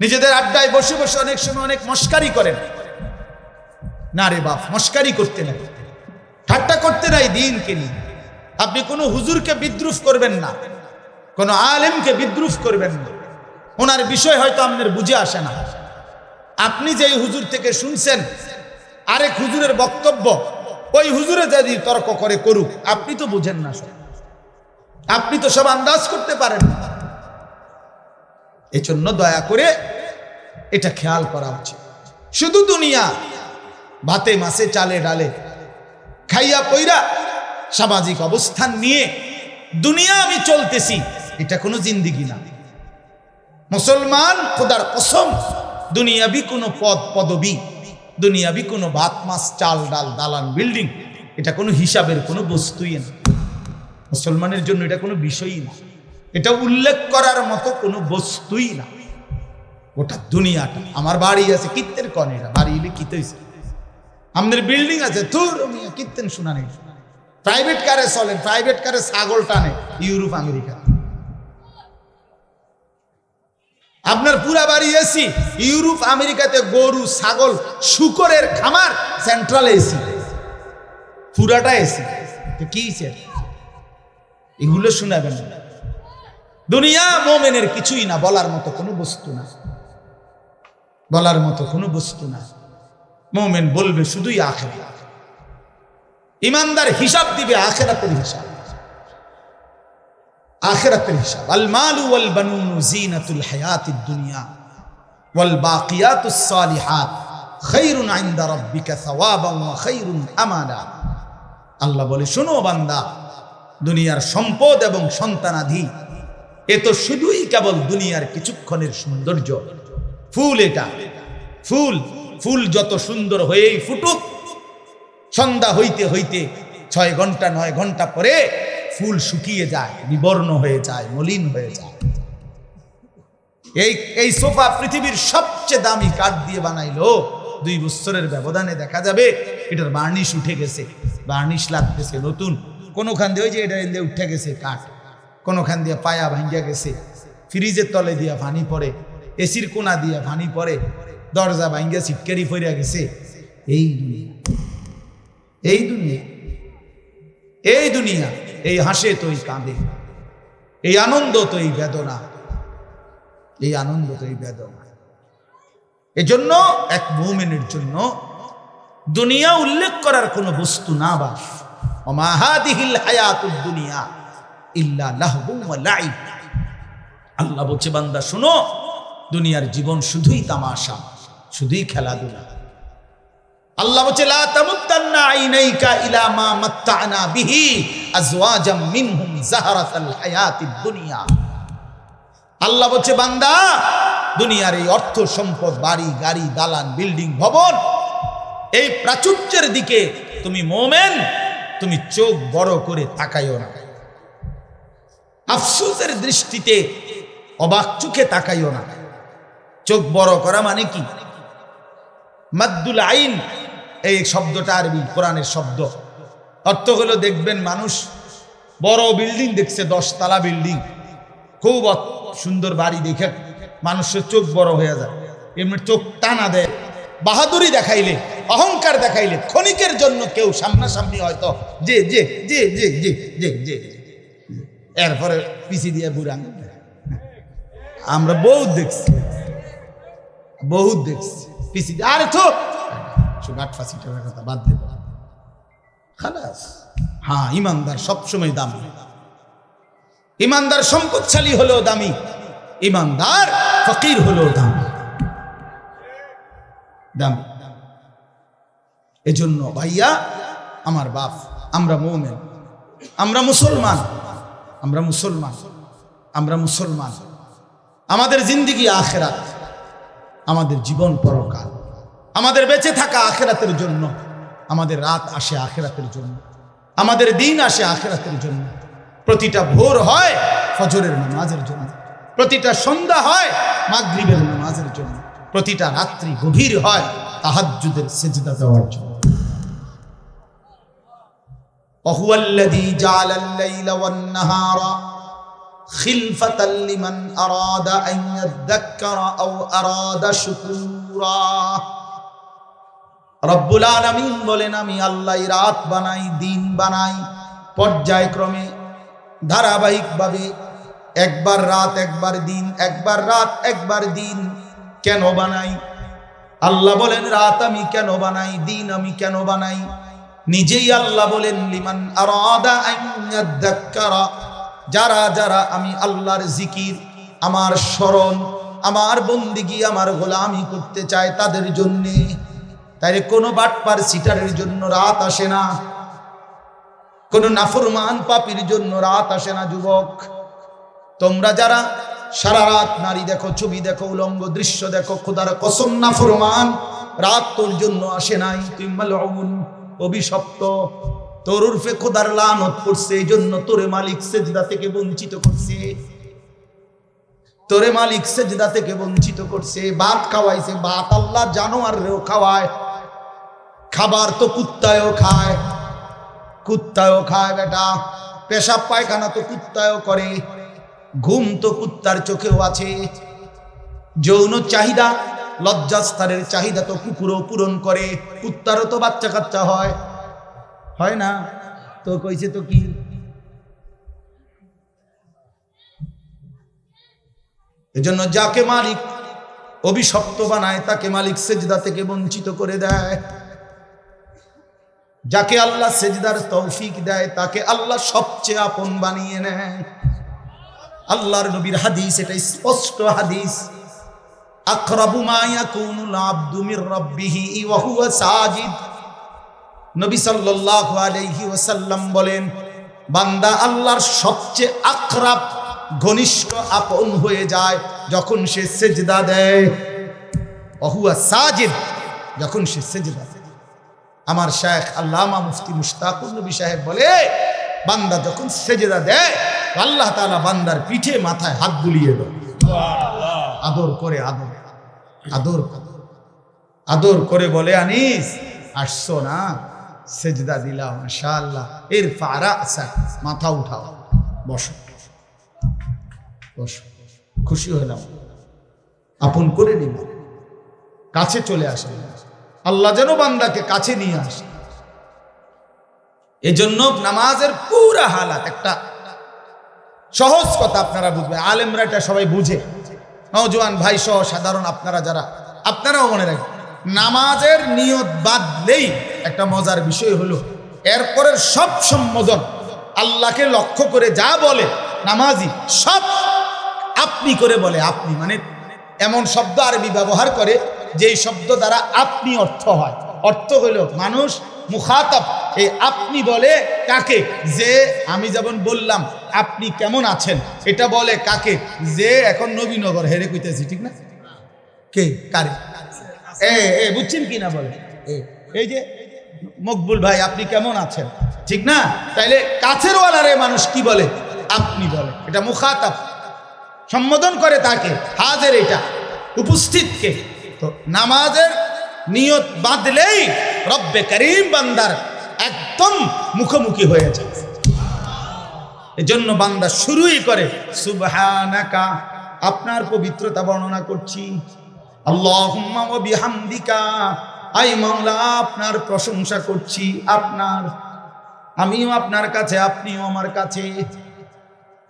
নিজেদের আড্ডায় বসে বসে অনেক সময় অনেক মস্কারি করেন। না রে বাপ, মস্কারি করতে নাই, ঠাট্টা করতে নাই দিনকে নিয়ে। আপনি কোনো হুজুরকে বিদ্রুপ করবেন না, কোনো আলেমকে বিদ্রুপ করবেন না। ওনার বিষয় হয়তো আপনার বুঝে আসে না। আপনি যেই হুজুর থেকে শুনছেন, আরেক হুজুরের বক্তব্য ওই হুজুরে যদি তর্ক করে করুক, আপনি তো বুঝেন না, আপনি তো সব আন্দাজ করতে পারেন না। এজন্য দয়া করে এটা খেয়াল করা উচিত। শুধু দুনিয়া, ভাতে মাছে চালে ডালে খাইয়া পইরা সামাজিক অবস্থান নিয়ে দুনিয়া আমি চলতেছি, এটা কোনো জিন্দিগি না। মুসলমান খোদার কসম, দুনিয়াবি কোনো পদ পদবি, দুনিয়াবি কোনো ভাত মাছ চাল ডাল দালান বিল্ডিং, এটা কোনো হিসাবের কোনো বস্তুই না। মুসলমানের জন্য এটা কোনো বিষয়ই না, এটা উল্লেখ করার মতো কোনো বস্তুই না। ওটা দুনিয়াটা, আমার বাড়ি আছে কিত্তের কনেরা, বাড়ি হলে কিতে হয়েছে, আমাদের বিল্ডিং আছে, তোর কীর্তেন শোনা নেই। প্রাইভেট কারে চলেন, প্রাইভেট কারে ছাগল টানে ইউরোপ আমেরিকা। আপনার পুরা বাড়ি এসি, ইউরোপ আমেরিকাতে গরু ছাগল শুকরের খামার, সেন্ট্রাল এসি, পুরাটা এসি। কি এগুলো শোনাবেন না। দুনিয়া মোমেনের কিছুই না, বলার মতো কোনো বস্তু না, বলার মতো কোনো বস্তু না। মোমেন বলবে শুধুই আখিরাত। ইমানদার হিসাব দিবে আখিরাতের হিসাব, আখিরাতের হিসাব। আল মালু ওয়াল বানুনু জিনাতুল হায়াতিদ দুনিয়া ওয়াল বাকিয়াতুস সালিহাত খায়রুন ইনদা রাব্বিকা সাওয়াবান ওয়া খায়রুন আমালা। আল্লাহ বলে, শোনো বান্দা, দুনিয়ার সম্পদ এবং সন্তানাদি এ তো শুধুই কেবল দুনিয়ার কিছুক্ষণের সৌন্দর্য। ফুল এটা, ফুল, ফুল যত সুন্দর হয়েই ফুটুক, সন্ধ্যা হইতে হইতে 6 ঘন্টা 9 ঘন্টা পরে ফুল শুকিয়ে যায়, বিবর্ণ হয়ে যায়, মলিন হয়ে যায়। এই সোফা পৃথিবীর সবচেয়ে দামি কাঠ দিয়ে বানাইলো, 2 বছরের ব্যবধানে দেখা যাবে এটার বার্নিশ উঠে গেছে, বার্নিশ লাগতেছে নতুন। কোনোখান দিয়ে ওই যে এটা উঠে গেছে কাঠ, কোনোখান দিয়ে পায়া ভাঙ্গিয়া গেছে, ফ্রিজের তলে দিয়া পানি পড়ে, এসির কোনা দিয়া পানি পড়ে, দরজা ভাঙ্গিয়া সিটকারি পড়িয়া গেছে। এই দুনিয়া, এই দুনিয়া, এই দুনিয়া। এই হাসে তো এই কাঁদে, এই আনন্দ তো এই বেদনা, এই আনন্দ তো এই বেদনা। এজন্য এক মুমিনের জন্য দুনিয়া উল্লেখ করার কোনো বস্তু না। বাস ওমা হাদিহিল হায়াতুদ দুনিয়া ইল্লা লাহবুন ওয়া লাইব। আল্লাহ বলছে, বান্দা শোনো, দুনিয়ার জীবন শুধুই তামাশা, শুধুই খেলাধুলা। আল্লাহ বলছে, লা তামুত্তান্না আইনাইকা ইলা মা মাত্তা'না বিহি আজওয়াজাম মিনহুম যাহরাতাল হায়াতিদ দুনিয়া। আল্লাহ বলছে, বান্দা দুনিয়ার এই অর্থ সম্পদ, বাড়ি গাড়ি, দালান, বিল্ডিং, ভবন, এই প্রাচুর্যের দিকে তুমি মোমেন, তুমি চোখ বড় করে তাকাইও না। আফসোসের দৃষ্টিতে, অবাক চোখে তাকাইও না। চোখ বড় করা মানে কি? মাদ্দুল আইন, এই শব্দটা আরবি কোরআনের শব্দ। অর্থ হলো, দেখবেন মানুষ বড় বিল্ডিং দেখছে, 10 তলা বিল্ডিং, খুব সুন্দর বাড়ি দেখে মানুষের চোখ বড় হয়ে যায়। এমনি চোখ টানা দেয়, বাহাদুরি দেখাইলে, অহংকার দেখাইলে, ক্ষণিকের জন্য কেউ সামনাসামনি হয়তো যে যে যে যে যে যে যে এরপরে পিছি দিয়ে বুড়ান। আমরা বহুত দেখছি, বহুত দেখছি পিছি দিয়ে। আরে তো গাট ফাঁসি টাকার কথা বাদ দেব, খালাস। হ্যাঁ, ইমানদার সবসময় দামি, ইমানদার সম্পদশালী হলেও দামি, ইমানদার ফকির হলেও দামি, দামি। এজন্য ভাইয়া আমার বাপ, আমরা মুমিন, আমরা মুসলমান, আমরা মুসলমান, আমরা মুসলমান। আমাদের জিন্দেগি আখিরাত, আমাদের জীবন পরকাল, আমাদের বেঁচে থাকা আখিরাতের জন্য, আমাদের রাত আসে আখিরাতের জন্য, আমাদের দিন আসে আখিরাতের জন্য। প্রতিটা ভোর হয় ফজরের নামাজের জন্য, প্রতিটা সন্ধ্যা হয় মাগরিবের নামাজের জন্য, প্রতিটা রাত্রি গভীর হয় তাহাজ্জুদের সিজদা দেওয়ার জন্য। ওয়াহুয়াল্লাযী জাআলাল লাইলা ওয়ান নাহারা খিলফাতাল লিমান আরাদা আন ইয়াযাক্কারা আও আরাদা শুকুরা। রব্বুল আলামিন বলেন, আমি আল্লাহ রাত বানাই, দিন বানাই, পর্যায়ক্রমে ধারাবাহিকভাবে, একবার রাত একবার দিন, একবার রাত একবার দিন। কেন বানাই? আল্লাহ বলেন, রাত আমি কেন বানাই, দিন আমি কেন বানাই? নিজেই আল্লাহ বলেন, লিমান আরাদা আন ইয়াযাক্কারা, যারা যারা আমি আল্লাহর জিকির, আমার স্মরণ, আমার বন্দিগি, আমার গোলামি করতে চায় তাদের জন্যে। তাই কোনো বাটপার সিটারের জন্য রাত আসে না, কোনো নাফরমান পাপীর জন্য রাত আসে না। যুবক, তোমরা যারা সারা রাত নারী দেখো, ছবি দেখো, উলঙ্গ দৃশ্য দেখো, খোদার কসম নাফরমান, রাত তোর জন্য আসে নাই। তুই মালউন, অভিশপ্ত, তোর উর্ফে খোদার লানত পড়ছে, এই জন্য তোরে মালিক সেজদা থেকে বঞ্চিত করছে, তোরে মালিক সেজদা থেকে বঞ্চিত করছে। ভাত খাওয়াইছে, ভাত আল্লাহ জানোয়ারেও খাওয়ায়, খাবার তো কুত্তায়ও খায় বেটা, পেশাব পায়খানা তো কুত্তায়ও করে, ঘুম তো কুত্তার চোখেও আছে, যৌন চাহিদা লজ্জাস্থানের চাহিদা তো কুকুরও পূরণ করে, কুত্তারও তো বাচ্চা কাচ্চা হয় না? তো কইছে তো কি, এজন্য যাকে মালিক অভিশপ্ত বানায় তাকে মালিক সেজদা থেকে বঞ্চিত করে দেয়। যাকে আল্লাহ সেজদার তৌফিক দেয় তাকে আল্লাহ সবচেয়ে আপন বানিয়ে নেয়। আল্লাহর নবীর হাদিস, এটা স্পষ্ট হাদিস, আকরাবু মা ইয়াকুনুল আবদু মির রাব্বিহি ওয়া হুয়া সাজিদ। নবী সাল্লাল্লাহু আলাইহি ওয়াসাল্লাম বলেন, বান্দা আল্লাহর সবচেয়ে আকরাব ঘনিষ্ঠ আপন হয়ে যায় যখন সে সেজদা দেয়। ওয়া হুয়া সাজিদ, যখন সে সেজদা দেয়। আমার শায়েখ আল্লামা মুফতি মুশতাকুর নবী সাহেব বলে, বান্দা যখন সেজদা দেয় আল্লাহ তাআলা বান্দার পিঠে মাথায় হাত বুলিয়ে দেয়, আদর করে আদর করে বলে, আনিস আসছো না, সেজদা দিলাম মাশাআল্লাহ, ইরফা রাসা, মাথা উঠাও, বসো, খুশি হলাম, আপন করে নিব, কাছে চলে আসে। আল্লাহ যেন বান্দাকে কাছে নিয়ে আসে। এজন্য নামাজের পুরা হালাত, একটা সহজ কথা আপনারা বুঝবেন, আলেমরা এটা সবাই বুঝে, নওজোয়ান ভাই সহ সাধারণ আপনারা যারা, আপনারাও মনে রাখবেন, নামাজের নিয়ত বাদলেই একটা মজার বিষয় হলো এরপরের সব সম্বোধন আল্লাহকে লক্ষ্য করে যা বলে নামাজি সব আপনি করে বলে। আপনি মানে এমন শব্দ আরবি ব্যবহার করে যেই শব্দ দ্বারা আপনি অর্থ হয়। অর্থ হইল মানুষ মুখাতাব, এই আপনি বলে কাকে? যে আমি যেমন বললাম আপনি কেমন আছেন, এটা বলে কাকে? যে এখন নবীনগর হেরে কইতেছি, ঠিক না? কে কারে? বুঝছেন কি না? বলে এই যে মকবুল ভাই আপনি কেমন আছেন, ঠিক না? তাইলে কাছের ওয়ালারে মানুষ কি বলে? আপনি বলে। এটা মুখাতাব, সম্বোধন করে তাকে, হাজের, এটা উপস্থিতকে। তো নামাজের নিয়ত বাঁধলেই রব্বে করিম বান্দার একদম মুখোমুখি হয়ে যায়। এজন্য বান্দা শুরুই করে সুবহানাকা, আপনার পবিত্রতা বর্ণনা করছি, আল্লাহুম্মা ওয়া বিহামদিকা, আই মাওলা আপনার প্রশংসা করছি, আপনার, আমিও আপনার কাছে, আপনিও আমার কাছে।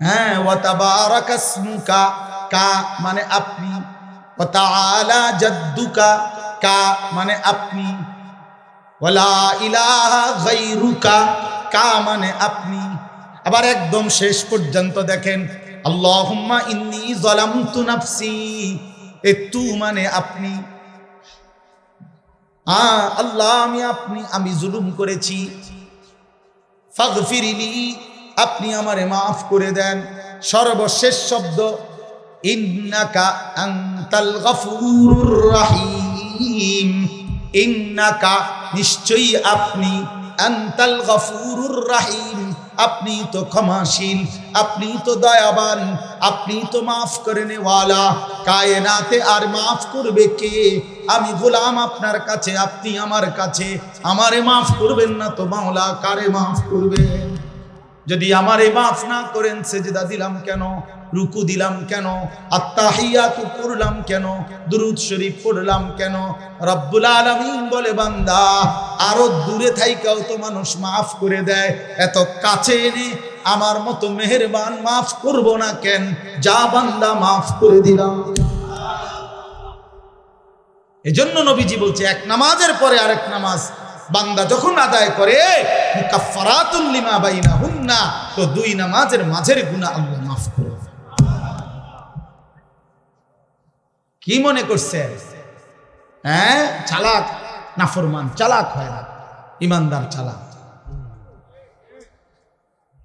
হ্যাঁ, ওয়া তাবারাকা ইসমুকা, কা মানে আপনি, ওয়া তাআলা জাদ্দুকা, কা মানে আপনি, ওয়ালা ইলাহা গায়রুকা, কা মানে আপনি। আবার একদম শেষ পর্যন্ত দেখেন, আল্লাহুম্মা ইন্নী যালামতু নাফসি, এ তু মানে আপনি, আল্লাহ আমি জুলুম করেছি, ফাগফিরলি, আপনি আমারে মাফ করে দেন। সর্বশেষ শব্দ ইন্নাকা আনতাল গফুরুর রহিম, ইন্নাকা নিশ্চয়ই আপনি, আনতাল গফুরুর রহিম আপনি তো ক্ষমাশীল, আপনি তো দয়াবান, আপনি তো মাফ করে নেওয়ালা। কায়নাতে আর মাফ করবে কে? আমি গোলাম আপনার কাছে, আপনি আমার কাছে, আমারে মাফ করবেন না তো মাওলা কারে মাফ করবেন? যদি আমারে মাফ না করেন সেজদা দিলাম কেন, রুকু দিলাম কেন, আত্তাহিয়াতু পড়লাম কেন, দুরূদ শরীফ পড়লাম কেন? রব্বুল আলামিন বলে, বান্দা আরো দূরে থাইকাও তো মানুষ মাফ করে দেয়, এত কাছে এনে আমার মতো মেহেরবান মাফ করব না কেন? যা বান্দা মাফ করে দিলাম। এজন্য নবীজি বলছে, এক নামাজের পরে আরেক নামাজ বান্দা যখন আদায় করে, মুকাফফারাতুল লিমা বাইনাহুন্না, তো দুই নামাজের মাঝের গুনাহ আল্লাহ মাফ করে। কি মনে করছে? হ্যাঁ, চালাক নাফরমান চালাক হয় না, ইমানদার চালাক,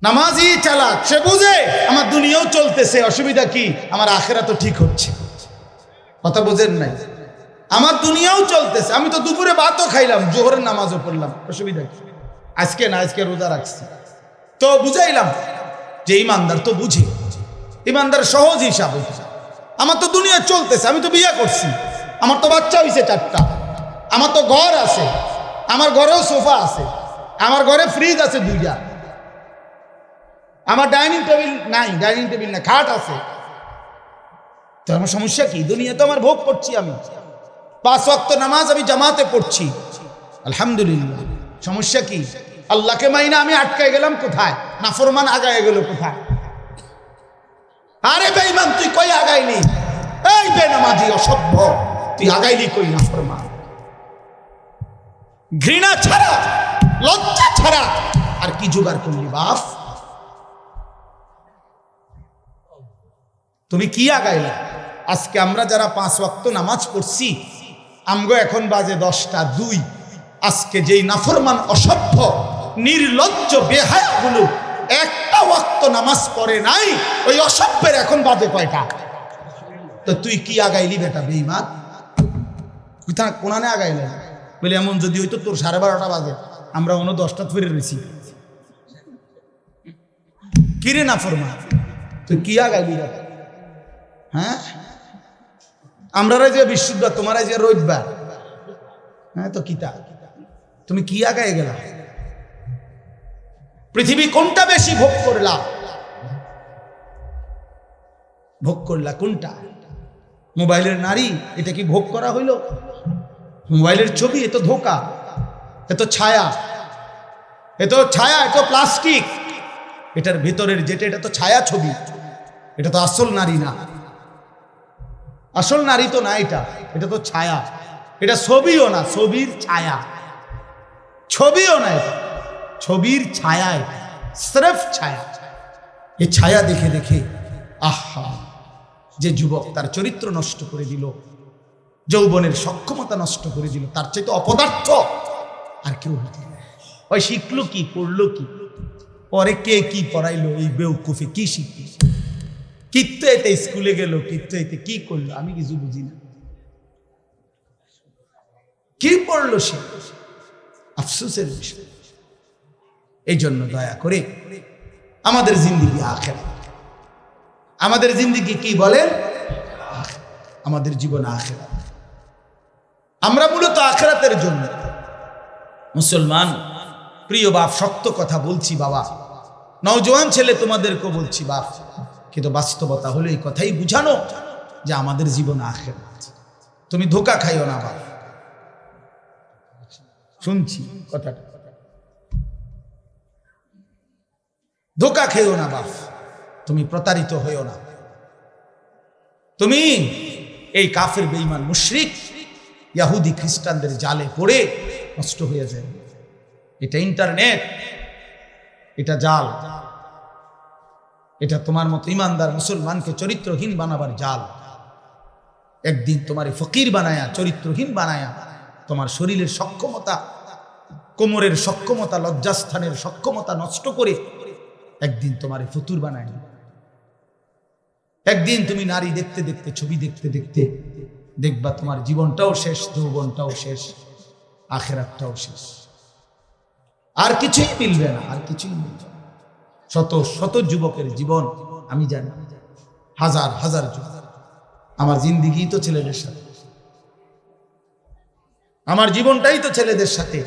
নামাজি চালাক। সে বুঝে আমার দুনিয়াও চলতেছে, অসুবিধা কি? আমার আখিরাতও ঠিক হচ্ছে। কথা বোঝেন নাই? আমার দুনিয়াও চলতেছে, আমি তো দুপুরে ভাতও খাইলাম, জোহরের নামাজও পড়লাম, অসুবিধা কি? আজকে না, আজকে রোজা রাখছি, তো বুঝাইলাম যে ইমানদার তো বুঝি, ইমানদার সহজ হিসাব। আমার তো দুনিয়া চলতেছে, আমি তো বিয়ে করছি, আমার তো বাচ্চা হয়েছে 4টা, আমার তো ঘর আছে, আমার ঘরেও সোফা আছে, আমার ঘরে ফ্রিজ আছে 2টা, আমার ডাইনিং টেবিল নাই, ডাইনিং টেবিল না, খাট আছে। তো আমার সমস্যা কি? দুনিয়া তো আমার ভোগ করছি, আমি 5 ওয়াক্ত নামাজ আমি জামাতে পড়ছি, আলহামদুলিল্লাহ। সমস্যা কি? আল্লাহকে মাইনা আমি আটকায় গেলাম কোথায়? নাফরমান আগায় গেল কোথায়? আরে বেঈমান, তুই কই আগাইলি? এই বেনামাজি অসভ্য, তুই আগাইলি কই? নাফরমান। ঘৃণা ছাড়া, লজ্জা ছাড়া আর কি জোগাড় করলি বাপ? তুমি কি আগাইলে? আজকে আমরা যারা 5 ওয়াক্ত নামাজ পড়ছি, আমগো এখন বাজে 10টা 2। আজকে যেই নাফরমান অসভ্য নির্লজ্জ বেহায়াগুলো একটা ওয়াক্ত নামাজ পড়ে নাই, ওই অসভ্যের এখন বাজে কয়টা? তো তুই কি আগাইলি বেটা বেঈমান? কোথায় কোনানে আগাইলে? বলে এমন যদি হইতো তোর 12:30টা বাজে, আমরা 10টা ফিরে রয়েছি। কিরে নাফরমান, তুই কি আগাইলি বেটা? হ্যাঁ, আমরা যে বৃহস্পতিবার, তোমারা যে রবিবার, হ্যাঁ তো কিতা তুমি কি আগায় গেলা? পৃথিবী কোনটা বেশি ভোগ করলা? ভোগ করলা কোনটা? মোবাইলের নারী, এটা কি ভোগ করা হইল? মোবাইলের ছবি, এ তো ধোকা, এ তো ছায়া, এ তো ছায়া, এ তো প্লাস্টিক। এটার ভিতরের যেটা, এটা তো ছায়া ছবি, এটা তো আসল নারী না। আসল নারী তো না, এটা তো ছায়া। এটা ছবিও না, ছবির ছায়া। ছবিও না, এটা ছবির ছায়া, স্রেফ ছায়া। এই ছায়া দেখে দেখে আহা, যে যুবক তার চরিত্র নষ্ট করে দিল, যৌবনের সক্ষমতা নষ্ট করে দিল, তার চাইতে অপদার্থ আর কেউ হতে না। ওই শিখলো কি, পড়লো কি, পরে কে কি পড়াইলো, এই বেউকুফে কি শিখলো? কিত্ত এতে স্কুলে গেল, কিত্ত এতে কি করলো, আমি কিছু বুঝি না। কি পড়লো সে? আফসোসের বিষয়। এই জন্য দয়া করে আমাদের জিন্দেগি আখিরাত, আমাদের জিন্দেগি কি বলেন? আমাদের জীবন আখিরাত। আমরা মূলত আখিরাতের জন্য মুসলমান। প্রিয় বাপ, শক্ত কথা বলছি বাবা, নওজোয়ান ছেলে তোমাদেরকেও বলছি বাপ, কিন্তু বাস্তবতা হলো এই কথাই বুঝানো যে আমাদের জীবন আখিরাত। তুমি ধোঁকা খাইও না বাপ। শুনছি কথাটা, ধোঁকা খেও না বাপ, তুমি প্রতারিত হইও না। তুমি এই কাফের বেঈমান মুশরিক ইহুদি খ্রিস্টানদের জালে পড়ে নষ্ট হয়ে যায়। এটা ইন্টারনেট, এটা জাল, এটা তোমার মতো ইমানদার মুসলমানকে চরিত্রহীন বানাবার জাল। একদিন তোমারে ফকির বানায়া, চরিত্রহীন বানায়া, তোমার শরীরের সক্ষমতা, কোমরের সক্ষমতা, লজ্জাস্থানের সক্ষমতা নষ্ট করে একদিন তোমারে ফতুর বানায়। একদিন তুমি নারী দেখতে দেখতে, ছবি দেখতে দেখতে দেখবা তোমার জীবনটাও শেষ, যৌবনটাও শেষ, আখিরাতটাও শেষ। আর কিছুই মিলবে না, আর কিছুই মিলবে না। শত শত যুবকের জীবন আমি জানি, হাজার হাজার যুবক। আমার জিন্দিগি তো ছেলেদের সাথে, আমার জীবনটাই তো ছেলেদের সাথে।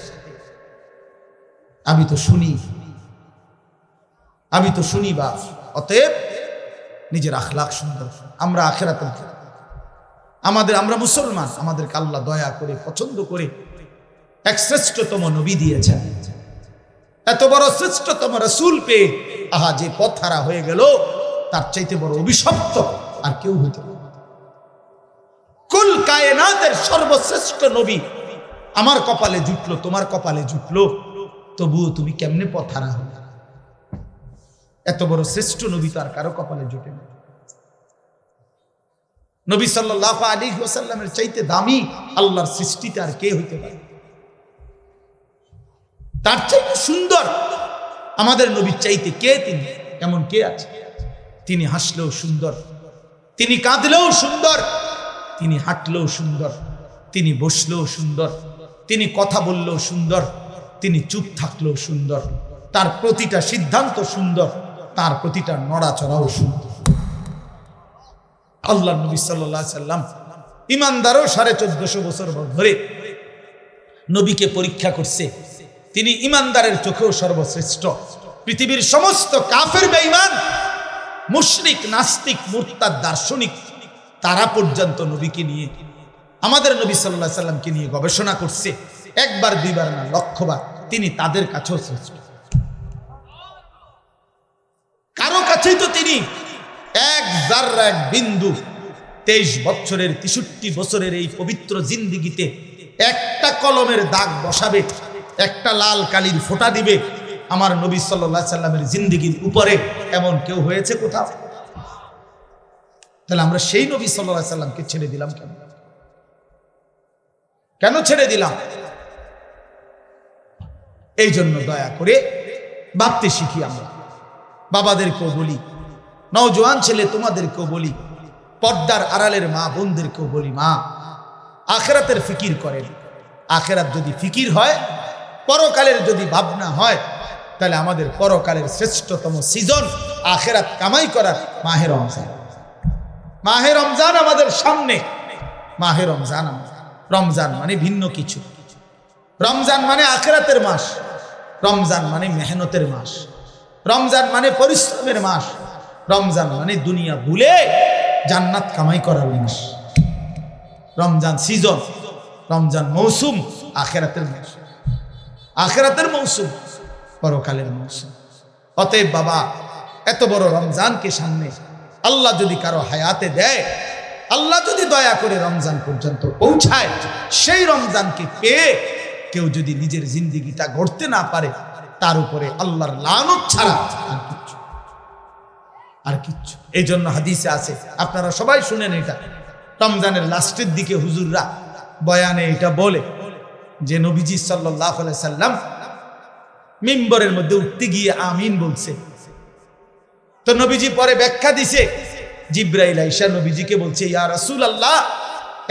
আমি তো শুনি বাপ। অতএব নিজের আখলাক সুন্দর। আমরা আখিরাতে আমরা মুসলমান, আমাদেরকে আল্লাহ দয়া করে, পছন্দ করে এক শ্রেষ্ঠতম নবী দিয়েছেন। এত বড় শ্রেষ্ঠতম রাসূল পেয়ে আহা, যে পথ হারা হয়ে গেল, তার চাইতে বড় অভিশপ্ত আর কেউ হইতে পারে না। কুল কায়নাতের সর্বশ্রেষ্ঠ নবী আমার কপালে জুটলো, তোমার কপালে জুটলো, তবুও তুমি কেমনে পথ হারা হবে? এত বড় শ্রেষ্ঠ নবী তো আর কারো কপালে জুটে না। নবী সাল্লাল্লাহু আলাইহি ওয়াসাল্লামের চাইতে দামি আল্লাহর সৃষ্টিতে আর কে হইতে পারে? তার চাইতে সুন্দর আমাদের নবীর চাইতে কে? তিনি এমন কে আছে? তিনি হাসলেও সুন্দর, তিনি কাঁদলেও সুন্দর, তিনি হাঁটলেও সুন্দর, তিনি বসলেও সুন্দর, তিনি কথা বললেও সুন্দর, তিনি চুপ থাকলেও সুন্দর, তার প্রতিটা সিদ্ধান্ত সুন্দর, তার প্রতিটা নড়াচড়াও সুন্দর। আল্লাহ নবী সাল্লাল্লাহু আলাইহি সাল্লাম ইমানদারও 1450 বছর ধরে নবীকে পরীক্ষা করছে, তিনি ইমানদারের চোখেও সর্বশ্রেষ্ঠ। পৃথিবীর সমস্ত কাফের বেঈমান, মুশরিক, নাস্তিক, মুরতাদ, দার্শনিক, তারা পর্যন্ত নবীকে নিয়ে, আমাদের নবী সাল্লাল্লাহু আলাইহি সাল্লামকে নিয়ে গবেষণা করছে, একবার দুইবার না, লক্ষবার। তিনি তাদের কাছেও শ্রেষ্ঠ। কারো কাছেই তো তিনি এক জাররা, এক বিন্দু, 23 বছরের 63 বছরের এই পবিত্র জিন্দিগিতে একটা কলমের দাগ বসাবে, একটা লাল কালির ফোঁটা দিবে আমার নবী সাল্লাল্লাহু আলাইহি সাল্লামের জিন্দিগির উপরে, এমন কেউ হয়েছে কোথাও? তাহলে আমরা সেই নবী সাল্লাল্লাহু আলাইহি সাল্লামকে ছেড়ে দিলাম কেন? কেন ছেড়ে দিলাম? এই জন্য দয়া করে ভাবতে শিখি। আমরা বাবাদেরকেও বলি, নওজোয়ান ছেলে তোমাদেরকেও বলি, পর্দার আড়ালের মা বোনদেরকেও বলি, মা আখেরাতের ফিকির করেন। আখেরাত যদি ফিকির হয়, পরকালের যদি ভাবনা হয়, তাহলে আমাদের পরকালের শ্রেষ্ঠতম সিজন আখেরাত কামাই করার মাহে রমজান। মাহে রমজান আমাদের সামনে। মাহে রমজান, রমজান মানে ভিন্ন কিছু। রমজান মানে আখেরাতের মাস, রমজান মানে মেহনতের মাস, রমজান মানে পরিশ্রমের মাস, রমজান মানে দুনিয়া ভুলে জান্নাত কামাই করার মাস। রমজান সিজন, রমজান মৌসুম, আখেরাতের মৌসুম, আখেরাতের মৌসুম, পরকালের মৌসুম। অতএব বাবা, এত বড় রমজানকে সামনে আল্লাহ যদি কারো হায়াতে দেয়, আল্লাহ যদি দয়া করে রমজান পর্যন্ত পৌঁছায়, সেই রমজানকে পেয়ে কেউ যদি নিজের জিন্দিগিটা গড়তে না পারে, তার উপরে আল্লাহর লানত ছাড়া আর কিচ্ছু। এই জন্য হাদিসে আছে, আপনারা সবাই শুনেন, এটা রমজানের লাস্টের দিকে হুজুররা বয়ানে এটা বলে যে নবীজি সাল্লাল্লাহু আলাইহি সাল্লাম মিম্বরের মধ্যে উঠতে গিয়ে আমিন বলছে। তো নবীজি পরে ব্যাখ্যা দিছে, জিব্রাইল আইসা নবীজিকে বলছে, ইয়া রাসূলুল্লাহ,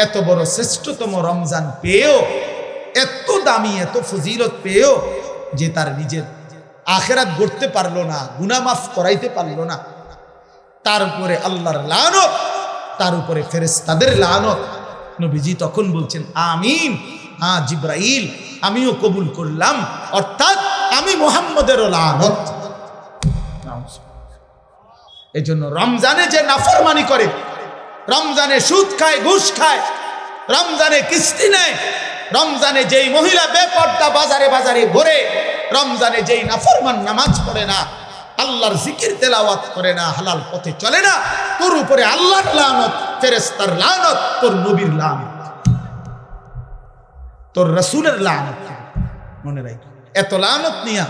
এত বড় শ্রেষ্ঠতম রমজান পেয়েও, এত দামি, এত ফজিলত পেয়েও যে তার নিজের আখেরাত গড়তে পারলো না, গুনাহ মাফ করাইতে পারলো না, তার উপরে আল্লাহর লানত, তার উপরে ফেরেশতাদের লানত। নবীজি তখন বলছেন আমিন, হ্যাঁ জিব্রাইল, আমিও কবুল করলাম, অর্থাৎ আমি মুহাম্মদেরও লানত। এই জন্য রমজানে যে নাফরমানি করে, রমজানে সুদ খায়, ঘুষ খায়, রমজানে কিস্তি নেয়, রমজানে যেই মহিলা বেপর্দা বাজারে বাজারে ঘোরে, রমজানে যেই নাফরমান নামাজ পড়ে না, আল্লাহর জিকির তেলাওয়াত করে না, হালাল পথে চলে না, তোর উপরে আল্লাহর লানত, ফেরেশতার লানত, তোর নবীর লানত, তোর রাসূলের লানত। মনে রাখ, এত লানত নিয়া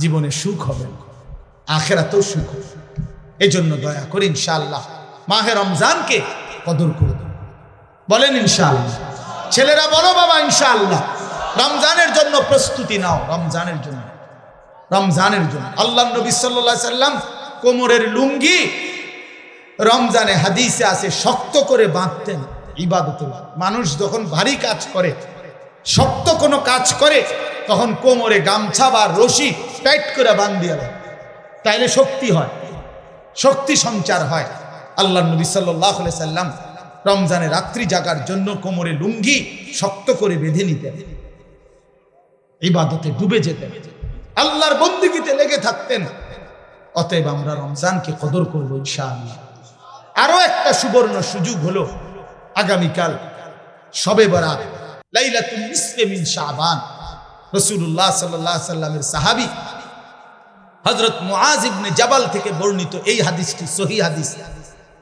জীবনে সুখ হবে, আখিরাতেও সুখ হবে। এই জন্য দয়া করে ইনশাআল্লাহ মাহে রমজানকে কদর করে দেব। বলেন ইনশাআল্লাহ। ছেলেরা বলো বাবা ইনশাআল্লাহ। রমজানের জন্য প্রস্তুতি নাও, রমজানের জন্য, রমজানের জন্য। আল্লাহ নবী সাল্লাল্লাহু আলাইহি সাল্লাম কোমরের লুঙ্গি রমজানে হাদিসে আছে শক্ত করে বাঁধতেন ইবাদতে। মানুষ যখন ভারী কাজ করে, শক্ত কোনো কাজ করে, তখন কোমরে গামছা বা রশি টাইট করে বাঁধিয়ে দেয়, তাইলে শক্তি হয়, শক্তি সঞ্চার হয়। আল্লাহ নবী সাল্লাল্লাহু আলাইহি সাল্লাম রমজানে রাত্রি জাগার জন্য কোমরে লুঙ্গি শক্ত করে বেঁধে নিতেন, ইবাদতে ডুবে যেতেন, আল্লাহর বন্দেগীতে লেগে থাকতেন। অতএব আমরা রমজানকে কদর করব ইনশাআল্লাহ। আরো একটা সুবর্ণ সুযোগ হলো আগামীকাল শবে বরাত, লাইলাতুল নিসফে মিন শাবান। রাসূলুল্লাহ সাল্লাল্লাহু আলাইহি সাল্লামের সাহাবী হযরত মুআজ ইবনে জাবাল থেকে বর্ণিত এই হাদিসটি সহিহ হাদিস।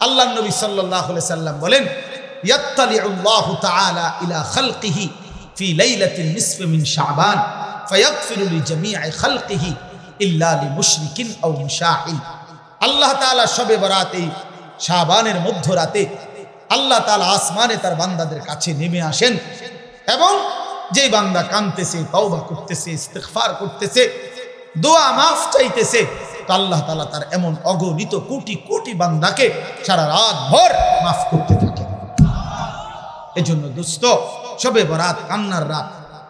আল্লাহর নবী সাল্লাল্লাহু আলাইহি সাল্লাম বলেন, ইয়াত্তালিউল্লাহু তাআলা ইলা খালকিহি ফি লাইলাতিন নিসফি মিন শাবান ফায়াগফিরু লিজামিই খালকিহি ইল্লা লিমুশরিকিন আও মুশাহিন। আল্লাহ তাআলা শবে বরাত, এই শাবানের মধ্যরাতে আল্লাহ তাআলা আসমানে তার বান্দাদের কাছে নেমে আসেন, এবং যেই বান্দা কাঁদতেছে, তওবা করতেছে, ইস্তিগফার করতেছে, দোয়া মাফ চাইতেছে, তো আল্লাহ তাআলা তার এমন অগণিত কোটি কোটি বান্দাকে সারা রাত ভর মাফ করতে থাকে। এজন্য দোস্ত, শবে বরাত কান্নার রাত,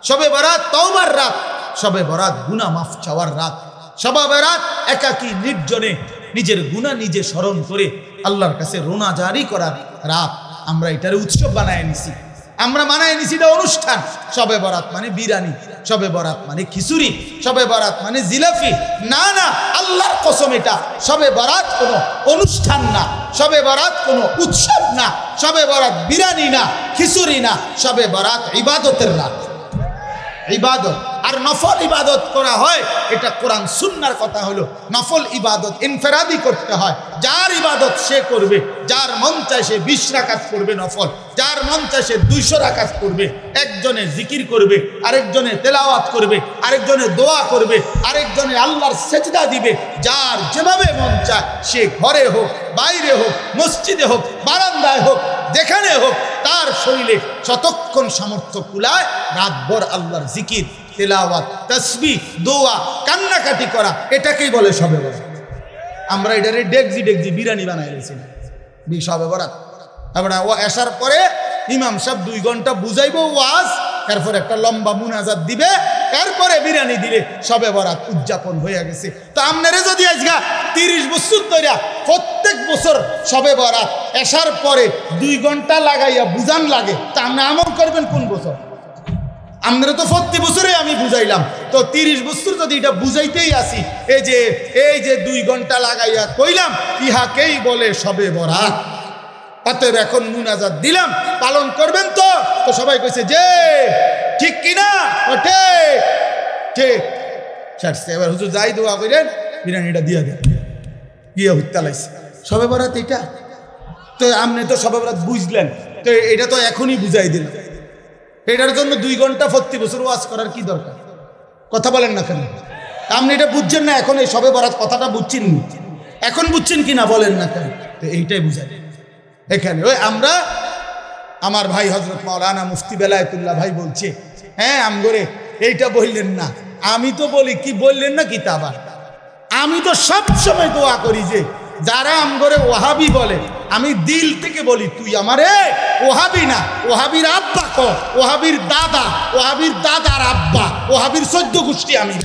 শবে বরাত তওবার রাত, শবে বরাত গুনাহ মাফ চাওয়ার রাত, শবে বরাত একাকী নির্জনে নিজের গুনাহ নিজে স্মরণ করে আল্লাহর কাছে রোনা জারি করার রাত। আমরা এটার উৎসব বানায় নিছি। আমরা মানায় নিছি এটা অনুষ্ঠান। শবে বরাত মানে বিরিয়ানি, শবে বরাত মানে খিচুড়ি, শবে বরাত মানে জিলাপি। না না, আল্লাহর কসম, এটা শবে বরাত কোনো অনুষ্ঠান না, শবে বরাত কোনো উৎসব না, শবে বরাত বিরিয়ানি না, খিচুড়ি না, শবে বরাত ইবাদতের রাত, ইবাদত। আর নফল ইবাদত করা হয়, এটা কোরআন সুন্নাহর কথা হলো। নফল ইবাদত ইনফেরাদি করতে হয়, যার ইবাদত সে করবে, যার মন চায় সে 20 রাকাত করবে নফল, যার মন চায় সে 200 রাকাত করবে। একজনে জিকির করবে, আরেকজনে তেলাওয়াত করবে, আরেকজনে দোয়া করবে, আরেকজনে আল্লাহর সেজদা দিবে। যার যেভাবে মন চায়, সে ঘরে হোক, বাইরে হোক, মসজিদে হোক, বারান্দায় হোক, যেখানে হোক, তার শরীরে যতক্ষণ সামর্থ্য কুলায় রাতভর আল্লাহর জিকির, তেলাওয়াত, তাসবিহ, দোয়া, কান্নাকাটি করা, এটাকেই বলে শবে বরাত। আমরা এটারে ডেকজি বিরিয়ানি বানাই রেছি শবে বরাত। আমরা ও আসার পরে ইমাম সাহেব 2 ঘন্টা বুঝাইব ওয়াজ, এরপর একটা লম্বা মুনাজাত দিবে, এরপরে বিরিয়ানি দিলে শবে বরাত উদযাপন হয়ে গেছে। তো আপনারে যদি আজকে 30 বছর ধরে প্রত্যেক বছর শবে বরাত আসার পরে 2 ঘন্টা লাগাইয়া বুঝান লাগে, তা আপনি আমল করবেন কোন বছর? আপনারা তো প্রতি বছরে আমি বুঝাইলাম, তো 30 বছর যদি এটা বুঝাইতেই আসি, এই যে 2 ঘন্টা লাগাইয়া কইলাম, ইহাকেই বলে শবে বরাত। অতএব এখন মুনাজাত দিলাম, পালন করবেন তো? তো সবাই কইছে যে ঠিক কিনা, ঠিক। এবার হুজুর যাই দোয়া করেন, বিরিয়ানিটা দিয়ে দেন, গিয়ে হত্যা লাইছে শবে বরাত এটা। তো আপনি তো শবে বরাত বুঝলেন, তো এটা তো এখনই বুঝাই দিলাম। এটার জন্য 2 ঘন্টা প্রতি বছর ওয়াজ করার কি দরকার? কথা বলেন না কেন? আপনি এটা বুঝছেন না, এখন এই শবে বরাত কথাটা বুঝছেন, এখন বুঝছেন কিনা বলেন না কেন? তো এইটাই বুঝাই এখানে। ওই আমরা, আমার ভাই হযরত মাওলানা মুফতি বেলায়েতুল্লাহ ভাই বলছে, হ্যাঁ আমগরে এইটা বললেন না। আমি তো বলি কি বললেন না কিতাবা, আমি তো সব সময় দোয়া করি যে যারা আমগরে ওয়াহাবি বলে, আমি দিল থেকে বলি, তুই আমারে ওয়াহাবি না, ওয়াহাবির আব্বা ক, ওয়াহাবির দাদা, ওয়াহাবির দাদার আব্বা, ওয়াহাবির 14 গোষ্ঠী আমি।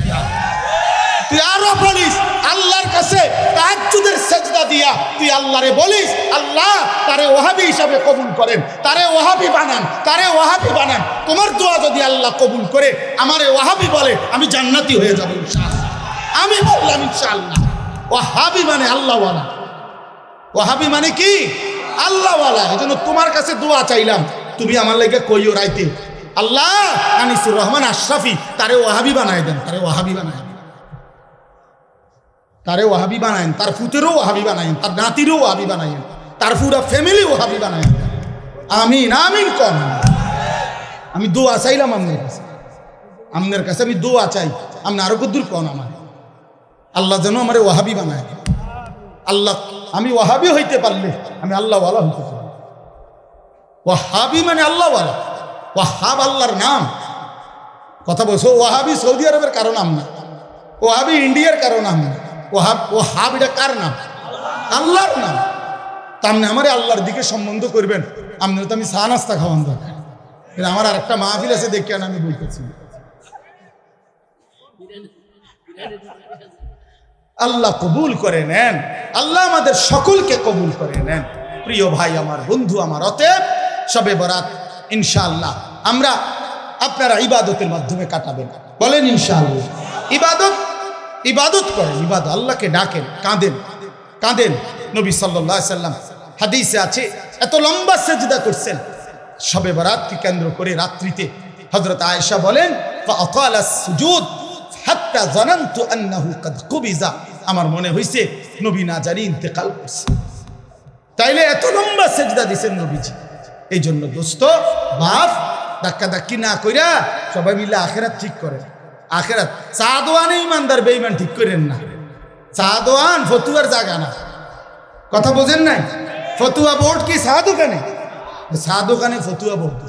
তুই আরো বলিস আল্লাহর কাছে তাহাজ্জুদের সেজদা দিয়া তুই আল্লাহরে বলিস, আল্লাহ তারে ওয়াহাবি হিসাবে কবুল করেন, তারে ওয়াহাবি বানান, তারে ওয়াহাবি বানান। তোমার দোয়া যদি আল্লাহ কবুল করে আমারে ওয়াহাবি বলে, আমি জান্নাতি হয়ে যাব ইনশাআল্লাহ। আমি বললাম ইনশাআল্লাহ। ওয়াহাবি মানে আল্লাহওয়ালা, ওয়াহাবি মানে কি? আল্লাহওয়ালা। এজন্য তোমার কাছে দোয়া চাইলাম, তুমি আমার লাগে কইও রাইতে, আল্লাহ আনিসুর রহমান আশরাফি তারে ওয়াহাবি বানায় দেন, তারে ওয়াহাবি বানায়, তারে ওয়াহাবি বানায়েন, তার ফুতেরও ওয়াহাবি বানায়েন, তার নাতিরও ওয়াহাবি বানায়েন, তার পুরা ফ্যামিলি ওয়াহাবি বানায়েন। আমিন আমিন কম। আমি দোয়া চাইলাম আপনার কাছে, আপনার কাছে আমি দোয়া চাই, আপনি আরো কদ্দুর কন আমার, আল্লাহ যেন আমার ওয়াহাবি বানায়। আল্লাহ, আমি ওয়াহাবি হইতে পারলে আমি আল্লাহওয়ালা হইতে পারি। ওয়াহাবি মানে আল্লাহওয়ালা, ওয়াহাব আল্লাহর নাম। কথা বলছো, ওয়াহাবি সৌদি আরবের কারো নাম না, ওয়াহাবি ইন্ডিয়ার কারো নাম না, ওয়াহাব এটা কার নাম? আল্লাহর নাম। তা আপনি আমার আল্লাহর দিকে সম্বন্ধ করবেন, আপনার তো আমি চা নাস্তা খাওয়ান দরকার। আমার আর একটা মাহফিল আছে দেখে আমি বলতেছি, আল্লাহ কবুল করে নেন, আল্লাহ আমাদের সকলকে কবুল করে নেন। প্রিয় ভাই আমার, বন্ধু আমার, অতএব শবে বরাত ইনশাআল্লাহ আমরা আপনারা ইবাদতের মাধ্যমে কাটাবেন, বলেন ইনশাআল্লাহ। ইবাদত করেন, ইবাদত, আল্লাহকে ডাকেন, কাঁদেন। নবী সাল্লাল্লাহু আলাইহি সাল্লাম হাদিসে আছে, এত লম্বা সেজদা করছেন শবে বরাতকে কেন্দ্র করে। রাত্রিতে হযরত আয়েশা বলেন, ফাআতালা সুজুদ হাত্তা জানান্তু আন্নাহু কাদ কুবিজা, আমার মনে হইছে নবী না জানি ইন্তেকাল করছে। তাইলে এত লম্বা সেজদা দিয়েছেন নবীজি। এই জন্য দোস্ত বাপ, ধাক্কাধাক্কি না কইরা সবাই মিলে আখেরাত ঠিক করেন। আখেরাত চা দোয়ানে ইমানদার বেঈমান ঠিক করেন না। চা দোয়ান ফতুয়ার জায়গা না, কথা বোঝেন নাই? ফতুয়া বোর্ড কি চা দোকানে? চা দোকানে ফতুয়া বোর্ড।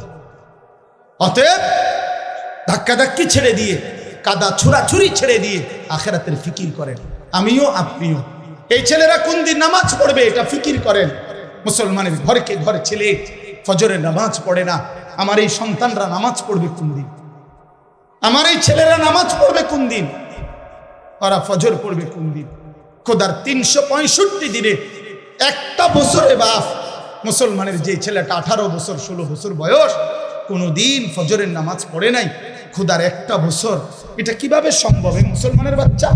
অতএব ধাক্কাধাক্কি ছেড়ে দিয়ে, কাদা ছুড়াছুরি ছেড়ে দিয়ে আখেরাতের ফিকির করেন, আমিও আপনিও। এই ছেলেরা কোন দিন নামাজ পড়বে এটা ফিকির করেন। মুসলমানের ঘরে ছেলে ফজরের নামাজ পড়ে না, আমার এই সন্তানরা নামাজ পড়বে কোন দিন? আমার এই ছেলেরা নামাজ পড়বে কোন দিন? ওরা ফজর পড়বে কোন দিন? খোদার 365 দিনে একটা বছরে বাপ মুসলমানের যে ছেলেটা 18 বছর 16 বছর বয়স, কোনোদিন ফজরের নামাজ পড়ে নাই, খোদার একটা বছর, এটা কিভাবে সম্ভব? এই মুসলমানের বাচ্চা,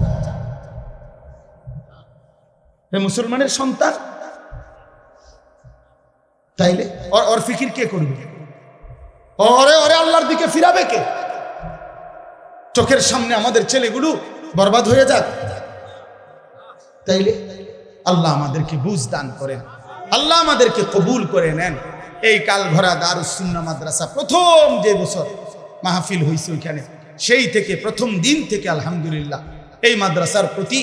এই মুসলমানের সন্তান, তাইলে ওর ফিকির কে করবে? ওরে ওরে আল্লাহর দিকে ফিরাবে কে? চোখের সামনে আমাদের ছেলেগুলো বরবাদ হয়ে যাক, তাইলে আল্লাহ আমাদেরকে বুঝ দান করেন, আল্লাহ আমাদেরকে কবুল করে নেন। এই কালভরা দারুস সুন্নাহ মাদ্রাসা প্রথম যে বছর মাহফিল হয়েছে ওইখানে, সেই থেকে প্রথম দিন থেকে আলহামদুলিল্লাহ এই মাদ্রাসার প্রতি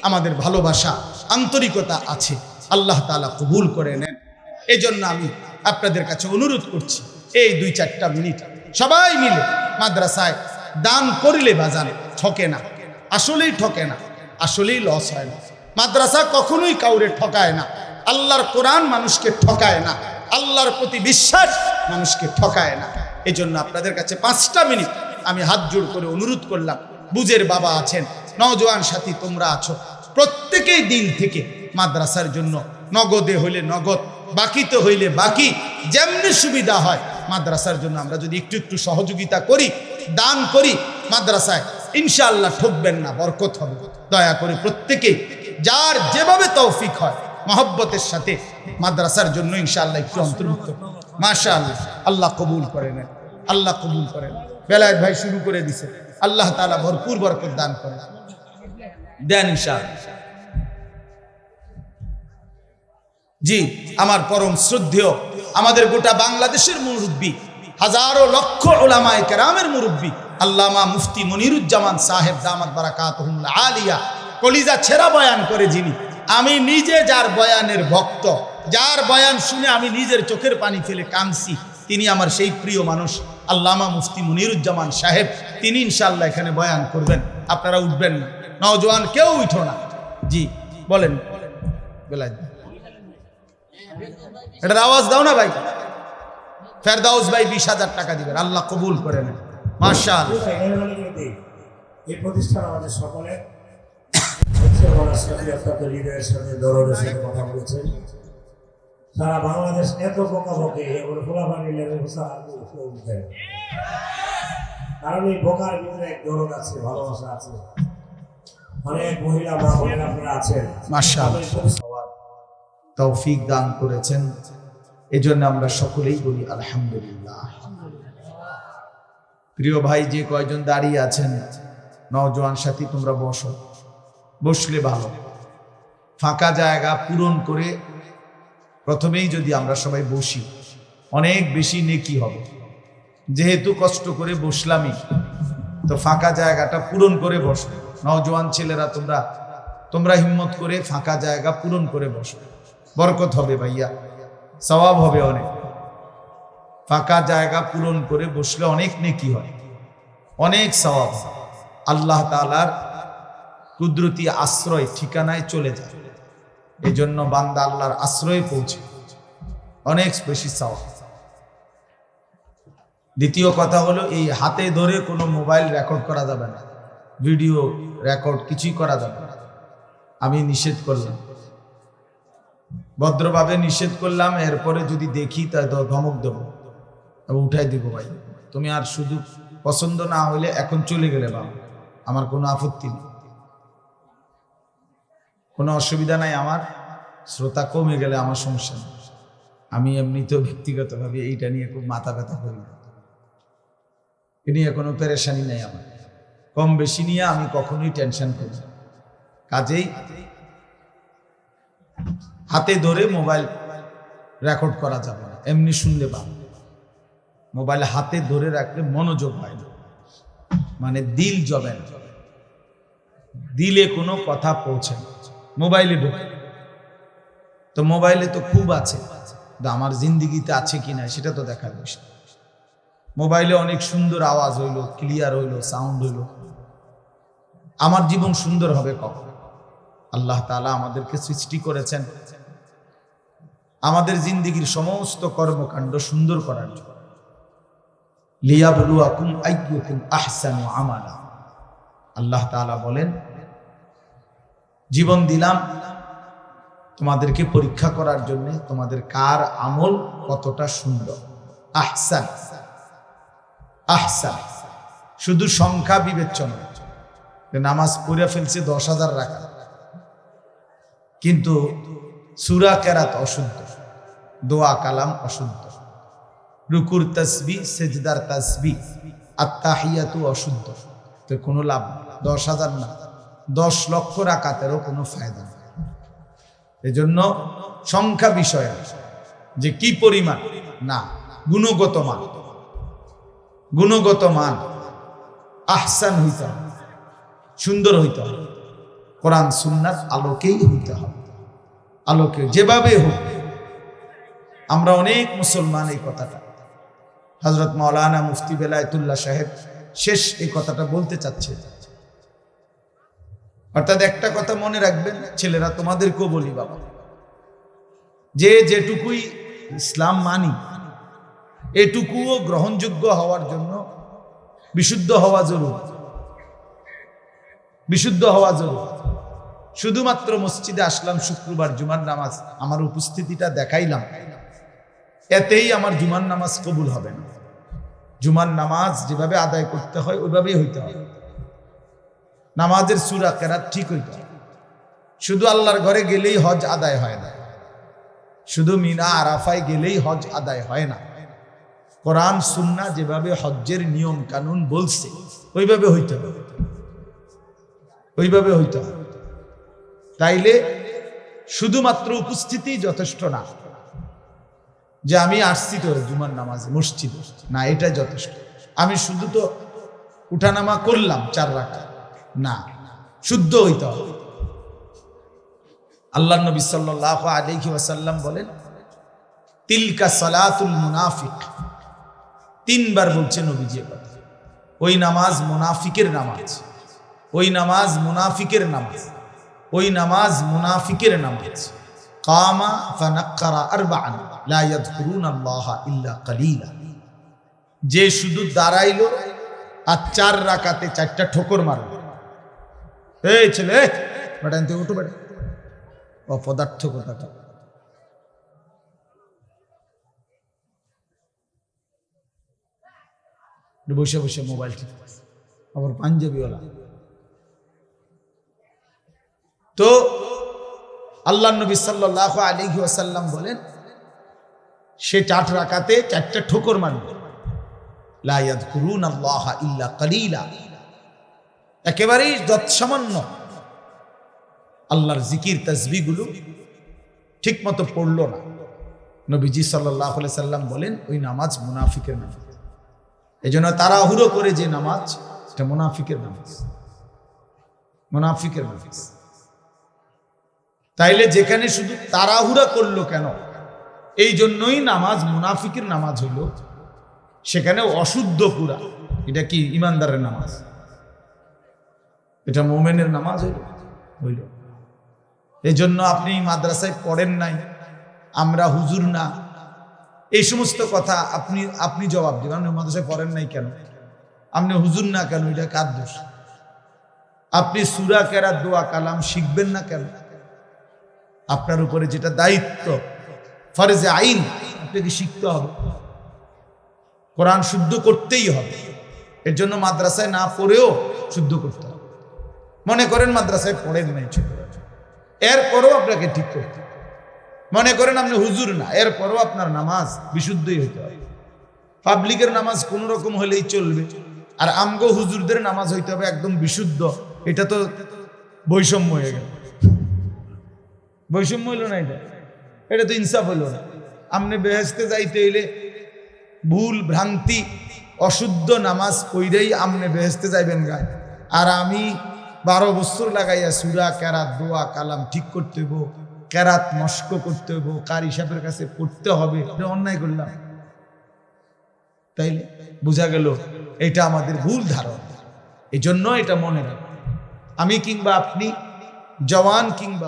আমাদের ভালোবাসা, আন্তরিকতা আছে। আল্লাহ তাআলা কবুল করে নেন। এই জন্য আমি আপনাদের কাছে অনুরোধ করছি, এই 2-4টা মিনিট সবাই মিলে মাদ্রাসায় দান করলে বাজান ঠকে না, আসলেই ঠকে না, আসলেই লস হয় না। মাদ্রাসা কখনোই কাউরে ঠকায় না। আল্লাহর কোরআন মানুষকে ঠকায় না, আল্লাহর প্রতি বিশ্বাস মানুষকে ঠকায় না। এই জন্য আপনাদের কাছে 5টা মিনিট আমি হাত জোড় করে অনুরোধ করলাম, বুঝের বাবা আছেন, নওজোয়ান সাথী তোমরা আছো, প্রত্যেকেই দিন থেকে মাদ্রাসার জন্য নগদে হইলে নগদ, বাকিতে হইলে বাকি, যেমনি সুবিধা হয় মাদ্রাসার জন্য আমরা যদি একটু একটু সহযোগিতা করি, দান করি, মাদ্রাসায় ইনশাআল্লাহ ঠকবেন না, বরকত হবে। দয়া করে প্রত্যেকেই যার যেভাবে তৌফিক হয় মহব্বতের সাথে মাদ্রাসার জন্য ইনশাআল্লাহ একটু অন্তর্ভুক্ত। মাশাআল্লাহ, আল্লাহ কবুল করে নেন, আল্লাহ কবুল করেন। বেলায়েত ভাই শুরু করে দিছে, আল্লাহ তাআলা ভরপুর বরকত দান করেন, দেন ইনশাআল্লাহ। জি, আমার পরম শ্রদ্ধেয়, আমাদের গোটা বাংলাদেশের মুরব্বী, হাজারো লক্ষ উলামায়ে কেরামের মুরব্বী আল্লামা মুফতি মনিরুজ্জামান সাহেব দামাত বারাকাতুহুল আলিয়া, কলিজা ছেঁড়া বয়ান করে যিনি, আমি নিজে যার বয়ানের ভক্ত, যার বয়ান শুনে আমি নিজের চোখের পানি ফেলে কাঁদছি, তিনি আমার সেই প্রিয় মানুষ আল্লামা মুফতি মনিরুজ্জামান সাহেব। তিনি ইনশাআল্লাহ এখানে বয়ান করবেন, আপনারা উঠবেন না, নওজোয়ান কেউ উঠো না। জি বলেন, বেলায়েত এটার আওয়াজ দাও না ভাই। ফেরদাউস ভাই 20,000 টাকা দিবেন, আল্লাহ কবুল করে নেন। মাশাআল্লাহ, এই প্রতিষ্ঠান আমাদের সকলের কথা বলেছেন। সারা বাংলাদেশ এত বোকাবকে কারণ এই বোকার ভিতরে এক দরদ আছে, ভালোবাসা আছে, অনেক মহিলা মা বোনেরা আপনারা আছেন, মাশাআল্লাহ তৌফিক দান করেছেন। এজন্য আমরা সকলেই বলি আলহামদুলিল্লাহ। প্রিয় ভাই, যে কয়জন দাঁড়িয়ে আছেন নওজোয়ান সাথী, তোমরা বসো, বসলে ভালো, ফাঁকা জায়গা পূরণ করে প্রথমেই যদি আমরা সবাই বসি অনেক বেশি নেকি হবে। যেহেতু কষ্ট করে বসলামই, তো ফাঁকা জায়গাটা পূরণ করে বসো। নওজোয়ান ছেলেরা তোমরা হিম্মত করে ফাঁকা জায়গা পূরণ করে বসো, বরকত হবে ভাইয়া, সওয়াব হবে অনেক। ফাঁকা জায়গা পূরণ করে বসলে অনেক নেকি হয়, অনেক সওয়াব, আল্লাহ তাআলার কুদরতি আশ্রয় ঠিকানায় চলে যায়। এই জন্য বান্দা আল্লাহর আশ্রয়ে পৌঁছে অনেক বেশি সওয়াব। দ্বিতীয় কথা হলো, এই হাতে ধরে কোনো মোবাইল রেকর্ড করা যাবে না, ভিডিও রেকর্ড কিছুই করা যাবে না, আমি নিষেধ করলাম, ভদ্রভাবে নিষেধ করলাম। এরপরে যদি দেখি তাই তো ধমক দেবো, উঠাই দিব, ভাই তুমি আর শুধু পছন্দ না হইলে এখন চলে গেলে বাবা, আমার কোনো আপত্তি নেই, কোনো অসুবিধা নাই, আমার শ্রোতা কমে গেলে আমার সমস্যা নেই। আমি এমনিতেও ব্যক্তিগতভাবে এইটা নিয়ে খুব মাথা ব্যথা করি না, এ নিয়ে কোনো পেরেশানি নেই আমার, কম বেশি নিয়ে আমি কখনোই টেনশন করি না। কাজেই হাতে ধরে মোবাইল রেকর্ড করা যাবে না, এমনি শুনলে পাবে। মোবাইল হাতে ধরে রাখলে মনোযোগ হয় না, মানে দিল জবে না, দিলে কোনো কথা পৌঁছে না, মোবাইলে ঢোকে। তো মোবাইলে তো খুব আছে, আমার জিন্দিগিতে আছে কিনা সেটা তো দেখার বিষয়। মোবাইলে অনেক সুন্দর আওয়াজ হইলো, ক্লিয়ার হইলো, সাউন্ড হইলো, আমার জীবন সুন্দর হবে কখন? আল্লাহ তাআলা আমাদেরকে সৃষ্টি করেছেন আমাদের জিন্দিগির সমস্ত কর্মকাণ্ড সুন্দর করার জন্য। লিয়াবলুয়াকুম আইয়ুকুম আহসানু আমালা, আল্লাহ তাআলা বলেন জীবন দিলাম তোমাদেরকে পরীক্ষা করার জন্য, তোমাদের কার আমল কতটা সুন্দর। আহসান আহসান, শুধু সংখ্যা বিবেচনা, নামাজ পড়ে ফেলছে 10,000 রাকাত, কিন্তু সূরা কেরাত অশুদ্ধ, দোয়া কালাম অশুদ্ধ, রুকুর তাসবিহ সেজদার তাসবিহ আত্তাহিয়াতু অশুদ্ধ, তো কোনো লাভ নেই। 10,000 না, 10 লক্ষ রাকাতেরও কোনো ফায়দা নেই। এজন্য সংখ্যা বিষয় যে কি পরিমাণ না, গুণগত মান, গুণগত মান আহসান হইতে হবে, সুন্দর হইতে হবে, কোরআন সুন্নাত আলোকেই হইতে হবে, আলোকে যেভাবে হোক। আমরা অনেক মুসলমান এই কথাটা, হযরত মাওলানা মুফতি বেলায়েতুল্লাহ সাহেব শেষ এই কথাটা বলতে চাচ্ছে। অর্থাৎ একটা কথা মনে রাখবেন ছেলেরা, তোমাদেরকেও বলি বাবা, যে যেটুকুই ইসলাম মানি এটুকুও গ্রহণযোগ্য হওয়ার জন্য বিশুদ্ধ হওয়া জরুরি, বিশুদ্ধ হওয়া জরুরি। শুধুমাত্র মসজিদে আসলাম শুক্রবার জুমার নামাজ, আমার উপস্থিতিটা দেখাইলাম, এতেই আমার জুমার নামাজ কবুল হবে না। জুমার নামাজ যেভাবে আদায় করতে হয় ওইভাবেই হইতে হবে, নামাজের সূরা কেরাত ঠিক হইতে হবে। শুধু আল্লাহর ঘরে গেলেই হজ আদায় হয় না, শুধু মিনা আরাফায় গেলেই হজ আদায় হয় না। কোরআন সুন্নাহ যেভাবে হজ্জের নিয়ম কানুন বলছে ওইভাবে হইতে হবে, ওইভাবে হইতে হবে। তাইলে শুধুমাত্র উপস্থিতি যথেষ্ট না, যে আমি আসছি তো জুমার নামাজে মসজিদ, না এটাই যথেষ্ট। আমি শুধু তো উঠানামা করলাম 4 রাকাত, না, শুদ্ধ হইতে হবে। আল্লাহর নবী সাল্লাল্লাহু আলাইহি ওয়াসাল্লাম বলেন, তিলকা সালাতুল মুনাফিক, 3 বার বলছে নবীজি কথা। ওই নামাজ মুনাফিকের নামাজ, ওই নামাজ মুনাফিকের নামাজ, ওই নামাজ মুনাফিকের নামাজ। কামা ফানাক্কারা আরবাআন লা ইয়াযকুরুনাল্লাহা ইল্লা কালিলা, যে শুধু দাঁড়াইলো আর 4 রাকাতে 4টা ঠোকর মারলো। এই ছেলে বেটা এনতে উঠো, বেটা অপদার্থ কথাটা। বসে বসে মোবাইল ঠিক আবার পাঞ্জাবিওয়ালা। তো আল্লাহ নবী সাল্লাল্লাহু আলাইহি ওয়াসাল্লাম বলেন, সে 4 রাকাতে 4টা ঠোকর মারবে। লা ইয়াযকুরুনাল্লাহা ইল্লা কালিলা, একেবারেই যৎসামান্য আল্লাহর জিকির তাসবিহগুলো ঠিক মতো পড়লো না। নবীজি সাল্লাল্লাহু আলাইহি সাল্লাম বলেন, ওই নামাজ মুনাফিকের নামাজ। এই জন্য তাড়াহুড়ো করে যে নামাজ, এটা মুনাফিকের নামাজ, মুনাফিকের নামাজ। তাইলে যেখানে শুধু তাড়াহুড়া করলো কেন, এই জন্যই নামাজ মুনাফিকের নামাজ হইল, সেখানে অশুদ্ধ পুরা। এটা কি ইমানদারের নামাজ? এটা মুমিনের নামাজ হইল। এই জন্য আপনি মাদ্রাসায় পড়েন নাই, আমরা হুজুর না, এই সমস্ত কথা আপনি জবাব দিবেন। আপনি মাদ্রাসায় পড়েন নাই কেন, আপনি হুজুর না কেন, এটা কার দোষ? আপনি সূরা কেরাত দোয়া কালাম শিখবেন না কেন? আপনার উপরে যেটা দায়িত্ব, ফরজে আইন, আপনাকে শিখতে হবে, কোরআন শুদ্ধ করতেই হবে। এর জন্য মাদ্রাসায় না পড়েও শুদ্ধ করতে হবে। মনে করেন মাদ্রাসায় পড়েন নাই, এরপরও আপনাকে ঠিক করতে হবে। মনে করেন আপনি হুজুর না, এরপরও আপনার নামাজ বিশুদ্ধই হইতে হবে। পাবলিকের নামাজ কোন রকম হলেই চলবে, আর আমগো হুজুরদের নামাজ হইতে হবে একদম বিশুদ্ধ। এটা তো বৈষম্য হয়ে গেল। বৈষম্য হইল না, এটা তো ইনসাফ হইল না। আপনি বেহেশতে যাইতে হইলে ভুল ভ্রান্তি অশুদ্ধ নামাজ পড়েই আপনি বেহেশতে যাইবেন গায়, আর আমি 12 বছর লাগাইয়া সূরা কেরাত দোয়া কালাম ঠিক করতে হইব, কেরাত মস্ক করতে হইব, কারি সাহেবের কাছে পড়তে হবে, এটা অন্যায় করলাম। তাইলে বোঝা গেল এটা আমাদের ভুল ধারণা। এই জন্য এটা মনে রাখবেন, আমি কিংবা আপনি, জওয়ান কিংবা